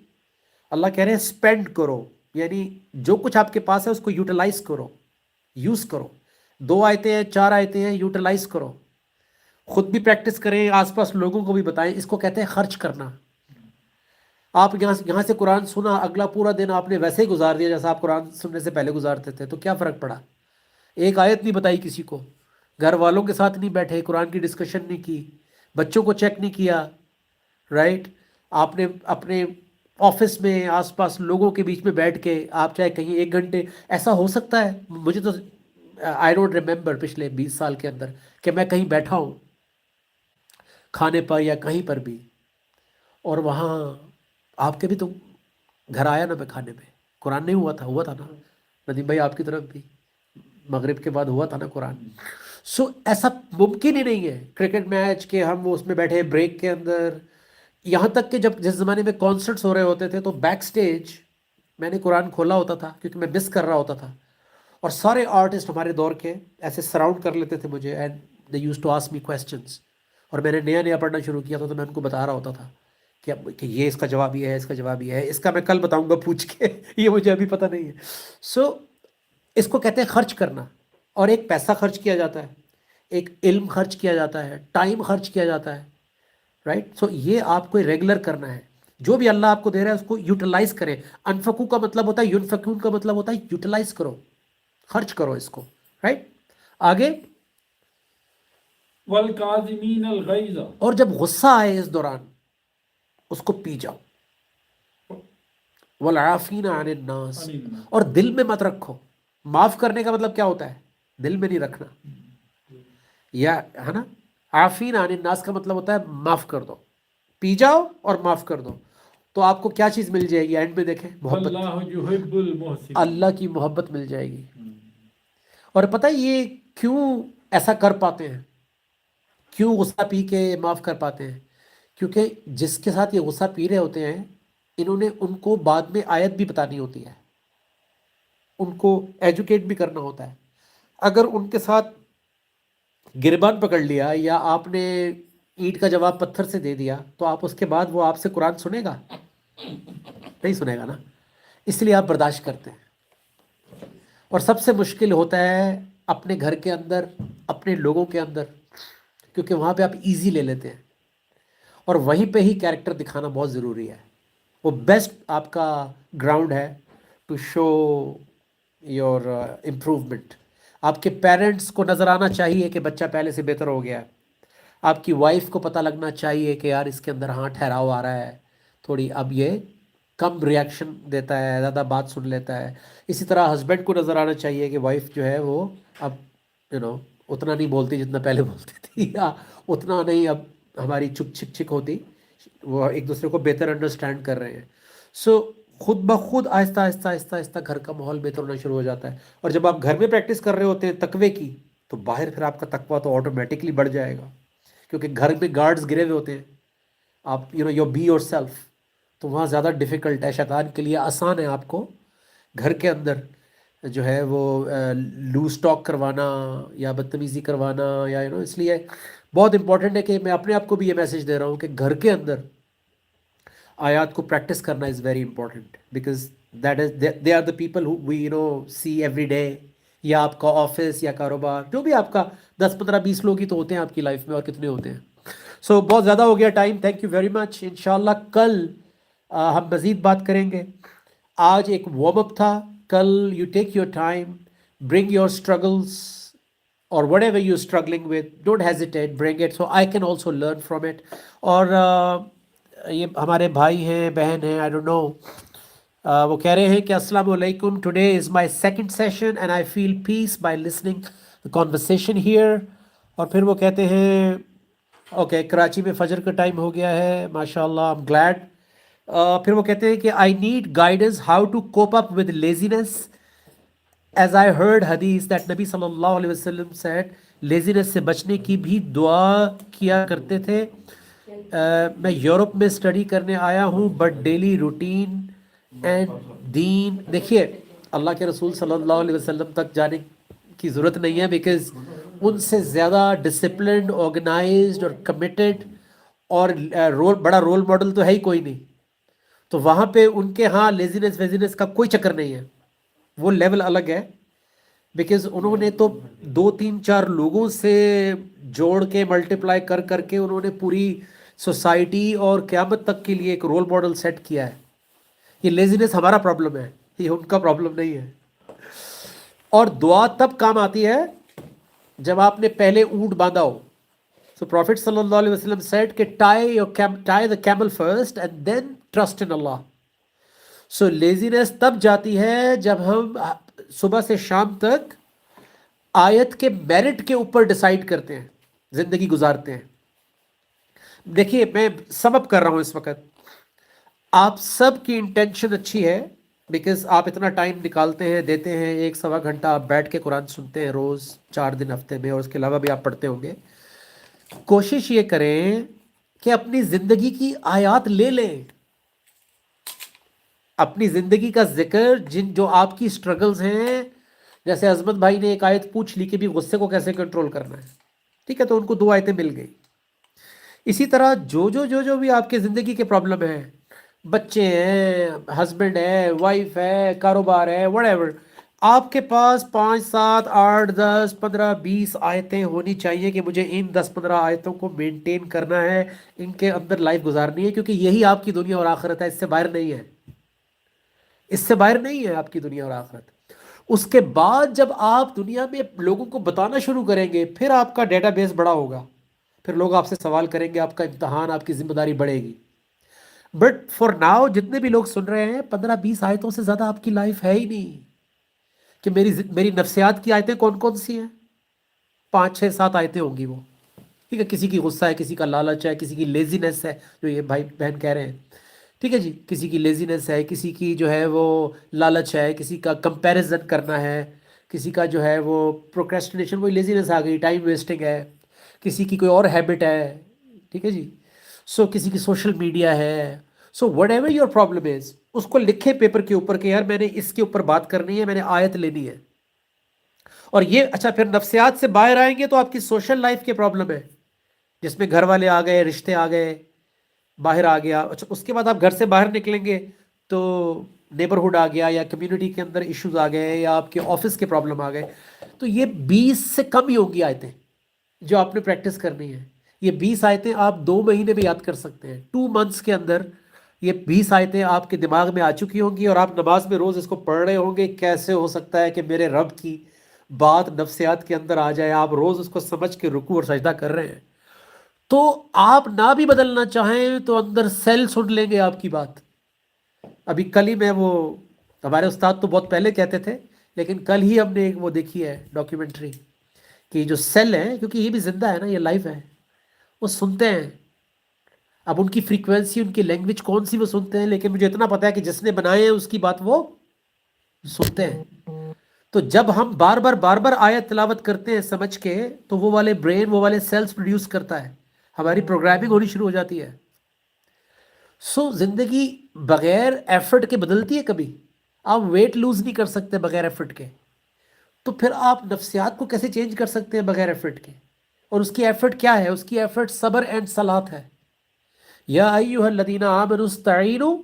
اللہ کہہ رہے ہیں سپینڈ کرو، یعنی جو کچھ آپ کے پاس ہے اس کو یوٹیلائز کرو، یوز کرو. 2 آیتیں ہیں، 4 آیتیں ہیں، یوٹیلائز کرو، خود بھی پریکٹس کریں، آس پاس لوگوں کو بھی بتائیں. اس کو کہتے ہیں خرچ کرنا. آپ یہاں سے قرآن سنا، اگلا پورا دن آپ نے ویسے ہی گزار دیا جیسا آپ قرآن سننے سے پہلے گزارتے تھے، تو کیا فرق پڑا؟ ایک آیت نہیں بتائی کسی کو، گھر والوں کے ساتھ نہیں بیٹھے، قرآن کی ڈسکشن نہیں کی، بچوں کو چیک نہیں کیا، رائٹ؟ آپ نے اپنے آفس میں آس پاس لوگوں کے بیچ میں بیٹھ کے آپ چاہے کہیں 1 گھنٹے، ایسا ہو سکتا ہے؟ مجھے تو آئی ڈونٹ ریمبر پچھلے 20 سال کے اندر کہ میں کہیں بیٹھا ہوں کھانے پر یا کہیں پر بھی، اور وہاں آپ کے بھی تو گھر آیا نا میں کھانے پہ، قرآن نہیں ہوا تھا نا ندیم بھائی؟ آپ کی طرف بھی مغرب کے بعد ہوا تھا نا قرآن. سو ایسا ممکن ہی نہیں ہے کرکٹ میچ کے ہم اس میں بیٹھے بریک کے اندر. یہاں تک کہ جس زمانے میں کانسرٹس ہو رہے ہوتے تھے تو بیک سٹیج میں نے قرآن کھولا ہوتا تھا کیونکہ میں مس کر رہا ہوتا تھا، اور سارے آرٹسٹ ہمارے دور کے ایسے سراؤنڈ کر لیتے تھے مجھے، and they use to ask me questions, اور میں نے نیا پڑھنا شروع کیا تھا تو میں ان کو بتا رہا ہوتا تھا کہ یہ اس کا جواب یہ ہے، اس کا جواب یہ ہے، اس کا میں کل بتاؤں گا پوچھ کے، یہ مجھے ابھی پتہ نہیں ہے. سو اس کو کہتے ہیں خرچ کرنا. اور ایک پیسہ خرچ کیا جاتا ہے، ایک علم خرچ کیا جاتا ہے، ٹائم خرچ کیا جاتا ہے، رائٹ؟ سو یہ آپ کو ریگولر کرنا ہے. جو بھی اللہ آپ کو دے رہا ہے اس کو یوٹیلائز کریں. انفقو کا مطلب ہوتا ہے، ینفقون کا مطلب ہوتا ہے یوٹیلائز کرو، خرچ کرو اس کو، رائٹ؟ آگے والکاظمین الغیظ، اور جب غصہ آئے اس دوران اس کو پی جاؤ. والعافین عن الناس، اور دل میں مت رکھو. معاف کرنے کا مطلب کیا ہوتا ہے؟ دل میں نہیں رکھنا، یا ہے نا؟ عافین عن الناس کا مطلب ہوتا ہے معاف کر دو، پی جاؤ اور معاف کر دو. تو آپ کو کیا چیز مل جائے گی اینڈ میں؟ دیکھیں محبت، واللہ یحب المحسنین، اللہ کی محبت مل جائے گی. اور پتہ یہ کیوں ایسا کر پاتے ہیں، کیوں غصہ پی کے معاف کر پاتے ہیں؟ کیونکہ جس کے ساتھ یہ غصہ پی رہے ہوتے ہیں انہوں نے ان کو بعد میں آیت بھی بتانی ہوتی ہے، ان کو ایجوکیٹ بھی کرنا ہوتا ہے. اگر ان کے ساتھ گربان پکڑ لیا یا آپ نے اینٹ کا جواب پتھر سے دے دیا تو آپ اس کے بعد وہ آپ سے قرآن سنے گا؟ نہیں سنے گا نا. اس لیے آپ برداشت کرتے ہیں. اور سب سے مشکل ہوتا ہے اپنے گھر کے اندر، اپنے لوگوں کے اندر، کیونکہ وہاں پہ آپ ایزی لے لیتے ہیں، اور وہیں پہ ہی کیریکٹر دکھانا بہت ضروری ہے. وہ بیسٹ آپ کا گراؤنڈ ہے ٹو شو یور امپروومنٹ. آپ کے پیرنٹس کو نظر آنا چاہیے کہ بچہ پہلے سے بہتر ہو گیا ہے. آپ کی وائف کو پتہ لگنا چاہیے کہ یار اس کے اندر ہاں ٹھہراؤ آ رہا ہے تھوڑی، اب یہ کم ریاکشن دیتا ہے، زیادہ بات سن لیتا ہے. اسی طرح ہسبینڈ کو نظر آنا چاہیے کہ وائف جو ہے وہ اب اتنا نہیں بولتی جتنا پہلے بولتی تھی، یا اتنا نہیں اب ہماری چک چھک ہوتی، وہ ایک دوسرے کو بہتر انڈرسٹینڈ کر رہے ہیں. سو خود بخود آہستہ آہستہ آہستہ آہستہ گھر کا ماحول بہتر ہونا شروع ہو جاتا ہے. اور جب آپ گھر میں پریکٹس کر رہے ہوتے ہیں تقوی کی، تو باہر پھر آپ کا تقوی تو آٹومیٹکلی بڑھ جائے گا، کیونکہ گھر میں گارڈز گرے ہوئے ہوتے ہیں. آپ یو بی یور سیلف، تو وہاں زیادہ ڈیفیکلٹ ہے. شیطان کے لیے آسان ہے آپ کو گھر کے اندر جو ہے وہ لوز ٹاک کروانا یا بدتمیزی کروانا، یا اس لیے بہت امپورٹنٹ ہے کہ میں اپنے آپ کو بھی یہ میسیج دے رہا ہوں کہ گھر کے اندر آیات کو پریکٹس کرنا is very important, because that is they are the people who we see every day, یا آپ کا آفس یا کاروبار جو بھی آپ کا 10 15 20 لوگ ہی تو ہوتے ہیں آپ کی لائف میں، اور کتنے ہوتے ہیں. سو بہت زیادہ ہو گیا time. Thank you very much. انشاءاللہ کل ہم مزید بات کریں گے. آج ایک وارم اپ تھا. کل you take your time, bring your struggles اور whatever you struggling with, don't hesitate, bring it so I can also learn from it. اور یہ ہمارے بھائی ہیں بہن ہیں، آئی ڈونٹ نو، وہ کہہ رہے ہیں کہ السلام علیکم، today is my second session and I feel peace by listening the conversation here. اور پھر وہ کہتے ہیں اوکے کراچی میں فجر کا ٹائم ہو گیا ہے، ماشاء اللہ، آئی ایم گلیڈ. پھر وہ کہتے ہیں کہ I need guidance how to cope up with laziness, as I heard حدیث دیٹ نبی صلی اللہ علیہ وسلم سیڈ لیزینس سے بچنے کی بھی دعا کیا کرتے تھے. میں یورپ میں اسٹڈی کرنے آیا ہوں، but daily routine and then, دیکھیے اللہ کے رسول صلی اللہ علیہ وسلم تک جانے کی ضرورت نہیں ہے، بیکاز ان سے زیادہ ڈسپلنڈ، آرگنائزڈ اور کمیٹڈ اور بڑا رول ماڈل تو ہے ہی کوئی نہیں. تو وہاں پہ ان کے ہاں لیزینس ویزینس کا کوئی چکر نہیں ہے، وہ لیول الگ ہے. بیکاز انہوں نے تو 2 3 4 لوگوں سے جوڑ کے ملٹیپلائی کر کر کے انہوں نے پوری سوسائٹی اور قیامت تک کے لیے ایک رول ماڈل سیٹ کیا ہے. یہ لیزینس ہمارا پرابلم ہے، یہ ان کا پرابلم نہیں ہے. اور دعا تب کام آتی ہے جب آپ نے پہلے اونٹ باندھا ہو. سو پروفٹ صلی اللہ علیہ وسلم سیڈ کہ tie the camel first and then trust in Allah. So laziness تب جاتی ہے جب ہم صبح سے شام تک آیت کے میرٹ کے اوپر ڈیسائیڈ کرتے ہیں، زندگی گزارتے ہیں. دیکھیے میں سم اپ کر رہا ہوں اس وقت، آپ سب کی انٹینشن اچھی ہے، بیکاز آپ اتنا ٹائم نکالتے ہیں، دیتے ہیں، 1 سوا گھنٹہ آپ بیٹھ کے قرآن سنتے ہیں روز 4 دن ہفتے میں، اور اس کے علاوہ بھی آپ پڑھتے ہوں گے. کوشش یہ کریں کہ اپنی زندگی کی آیات لے لیں، اپنی زندگی کا ذکر، جو آپ کی سٹرگلز ہیں. جیسے عظمت بھائی نے ایک آیت پوچھ لی کہ بھی غصے کو کیسے کنٹرول کرنا ہے، ٹھیک ہے، تو ان کو 2 آیتیں مل گئی. اسی طرح جو بھی آپ کے زندگی کے پرابلم ہیں، بچے ہیں، ہسبینڈ ہے، وائف ہے، کاروبار ہے، وٹ ایور، آپ کے پاس 5 7 8 10 15 20 آیتیں ہونی چاہیے کہ مجھے ان 10 15 آیتوں کو مینٹین کرنا ہے، ان کے اندر لائف گزارنی ہے، کیونکہ یہی آپ کی دنیا اور آخرت ہے، اس سے باہر نہیں ہے، اس سے باہر نہیں ہے آپ کی دنیا اور آخرت. اس کے بعد جب آپ دنیا میں لوگوں کو بتانا شروع کریں گے، پھر آپ کا ڈیٹا بیس بڑا ہوگا، پھر لوگ آپ سے سوال کریں گے، آپ کا امتحان، آپ کی ذمہ داری بڑھے گی. بٹ فار ناؤ جتنے بھی لوگ سن رہے ہیں، 15 20 آیتوں سے زیادہ آپ کی لائف ہے ہی نہیں. کہ میری نفسیات کی آیتیں کون کون سی ہیں؟ 5 6 7 آیتیں ہوں گی وہ، ٹھیک ہے. کسی کی غصہ ہے، کسی کا لالچ ہے، کسی کی لیزینس ہے، جو یہ بھائی بہن کہہ رہے ہیں، ٹھیک ہے جی، کسی کی لیزینس ہے، کسی کی جو ہے وہ لالچ ہے، کسی کا کمپیریزن کرنا ہے، کسی کا جو ہے وہ پروکریسٹینیشن، وہی لیزینس آ گئی، ٹائم ویسٹنگ ہے، کسی کی کوئی اور ہیبٹ ہے، ٹھیک ہے جی. سو کسی کی سوشل میڈیا ہے. So whatever your problem is, اس کو لکھے پیپر کے اوپر کہ یار میں نے اس کے اوپر بات کرنی ہے، میں نے آیت لینی ہے. اور یہ اچھا، پھر نفسیات سے باہر آئیں گے تو آپ کی سوشل لائف کے پرابلم ہے، جس میں گھر والے آ گئے، رشتے آ گئے، باہر آ گیا. اچھا اس کے بعد آپ گھر سے باہر نکلیں گے تو نیبرہڈ آ گیا، یا کمیونٹی کے اندر ایشوز آ گئے، یا آپ کے آفس کے پرابلم آ گئے. تو یہ 20 سے کم ہی ہوں گی آیتیں جو آپ نے پریکٹس کرنی ہے. یہ 20 آیتیں آپ 2 مہینے میں یاد کر سکتے ہیں. 2 months کے اندر یہ 20 آیتیں آپ کے دماغ میں آ چکی ہوں گی، اور آپ نماز میں روز اس کو پڑھ رہے ہوں گے. کیسے ہو سکتا ہے کہ میرے رب کی بات نفسیات کے اندر آ جائے, آپ روز اس کو سمجھ کے رکوع اور سجدہ کر رہے ہیں, تو آپ نہ بھی بدلنا چاہیں تو اندر سیل سن لیں گے آپ کی بات. ابھی کل ہی میں وہ, ہمارے استاد تو بہت پہلے کہتے تھے, لیکن کل ہی ہم نے ایک وہ دیکھی ہے ڈاکیومنٹری, کہ جو سیل ہیں, کیونکہ یہ بھی زندہ ہے نا, یہ لائف ہے, وہ سنتے ہیں. اب ان کی فریکوینسی, ان کی لینگویج کون سی وہ سنتے ہیں, لیکن مجھے اتنا پتا ہے کہ جس نے بنائے ہیں اس کی بات وہ سنتے ہیں. تو جب ہم بار بار آیت تلاوت کرتے ہیں سمجھ کے, تو وہ والے برین, وہ والے سیلز پروڈیوس کرتا ہے, ہماری پروگرامنگ ہونی شروع ہو جاتی ہے. سو زندگی بغیر ایفرٹ کے بدلتی ہے کبھی. آپ ویٹ لوز نہیں کر سکتے بغیر ایفرٹ کے, تو پھر آپ نفسیات کو کیسے چینج کر سکتے ہیں بغیر ایفرٹ کے؟ اور اس کی ایفرٹ کیا ہے؟ اس کی ایفرٹ صبر اینڈ صلات ہے. یا ایھا الذین آمنوا استعینوا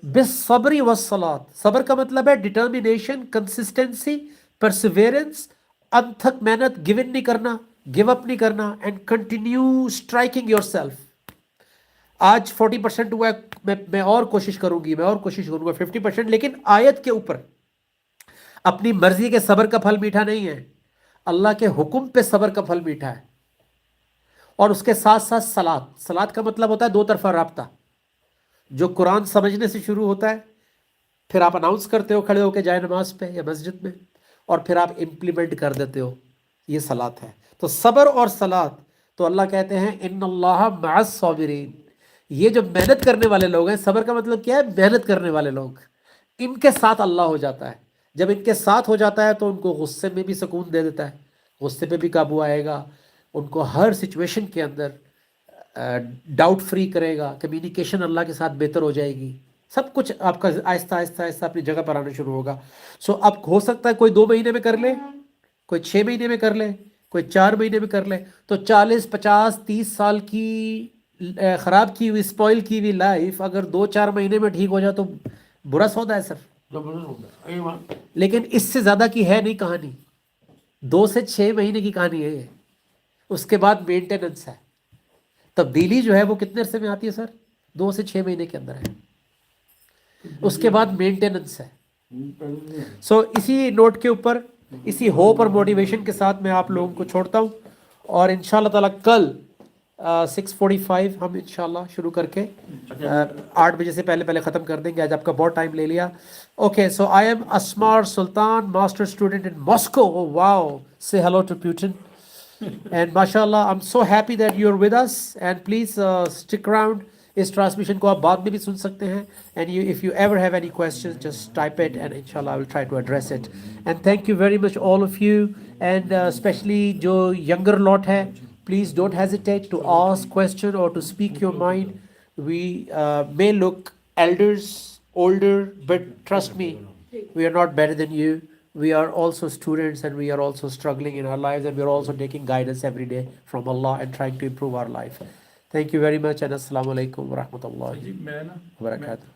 بالصبر والصلاۃ. صبر کا مطلب ہے ڈٹرمینیشن, کنسسٹنسی, پرسیویرنس, انتھک محنت, گیو ان نہیں کرنا, گیو اپ نہیں کرنا, and continue striking your self. آج 40% ہوا ہے, میں اور کوشش کروں گا 50%, لیکن آیت کے اوپر. اپنی مرضی کے صبر کا پھل میٹھا نہیں ہے, اللہ کے حکم پہ صبر کا پھل میٹھا ہے. اور اس کے ساتھ ساتھ صلات. صلات کا مطلب ہوتا ہے دو طرفہ رابطہ, جو قرآن سمجھنے سے شروع ہوتا ہے, پھر آپ اناؤنس کرتے ہو کھڑے ہو کے جائے نماز پہ یا مسجد میں, اور پھر آپ امپلیمنٹ کر دیتے ہو, یہ صلات ہے. تو صبر اور صلات, تو اللہ کہتے ہیں ان اللہ مع الصابرین. یہ جو محنت کرنے والے لوگ ہیں, صبر کا مطلب کیا ہے؟ محنت کرنے والے لوگ, ان کے ساتھ اللہ ہو جاتا ہے. جب ان کے ساتھ ہو جاتا ہے تو ان کو غصے میں بھی سکون دے دیتا ہے, غصے پہ بھی قابو آئے گا, ان کو ہر سچویشن کے اندر ڈاؤٹ فری کرے گا, کمیونیکیشن اللہ کے ساتھ بہتر ہو جائے گی, سب کچھ آپ کا آہستہ آہستہ اپنی جگہ پر آنا شروع ہوگا. سو اب ہو سکتا ہے کوئی 2 مہینے میں کر لے, کوئی 6 مہینے میں کر لے, کوئی 4 مہینے میں کر لے. تو 40 50 30 سال کی خراب کی ہوئی, اسپوائل کی ہوئی لائف اگر 2-4 مہینے میں ٹھیک ہو جائے تو برا سودا ہے سر. لیکن اس سے زیادہ کی ہے نہیں کہانی, 2 سے 6 مہینے کی کہانی ہے یہ. اس کے بعد مینٹیننس ہے. تبدیلی جو ہے وہ کتنے عرصے میں آتی ہے سر؟ 2 سے 6 مہینے کے اندر ہے. اس کے بعد مینٹیننس ہے. سو اسی نوٹ کے اوپر, اسی ہوپ اور موٹیویشن کے ساتھ میں آپ لوگوں کو چھوڑتا ہوں, اور انشاءاللہ تعالیٰ کل 6:45 ہم انشاءاللہ شروع کر کے 8 بجے سے پہلے ختم کر دیں گے. آج آپ کا بہت ٹائم لے لیا. Okay, so I am Asmar Sultan, master student in Moscow. Wow, say hello to Putin. And mashallah, I'm so happy that you're with us, and please stick around. اس ٹرانسمیشن کو آپ بعد میں بھی سن سکتے ہیں, and if you ever have any questions, just type it and inshallah I will try to address it. And thank you very much all of you, and especially جو younger lot ہے, please don't hesitate to ask question or to speak your mind. We may look elders, older, but trust me, we are not better than you. We are also students, and we are also struggling in our lives, and we are also taking guidance every day from Allah and trying to improve our life. Thank you very much, and assalamu alaikum wa rahmatullahi جی میں نا wa barakatuh.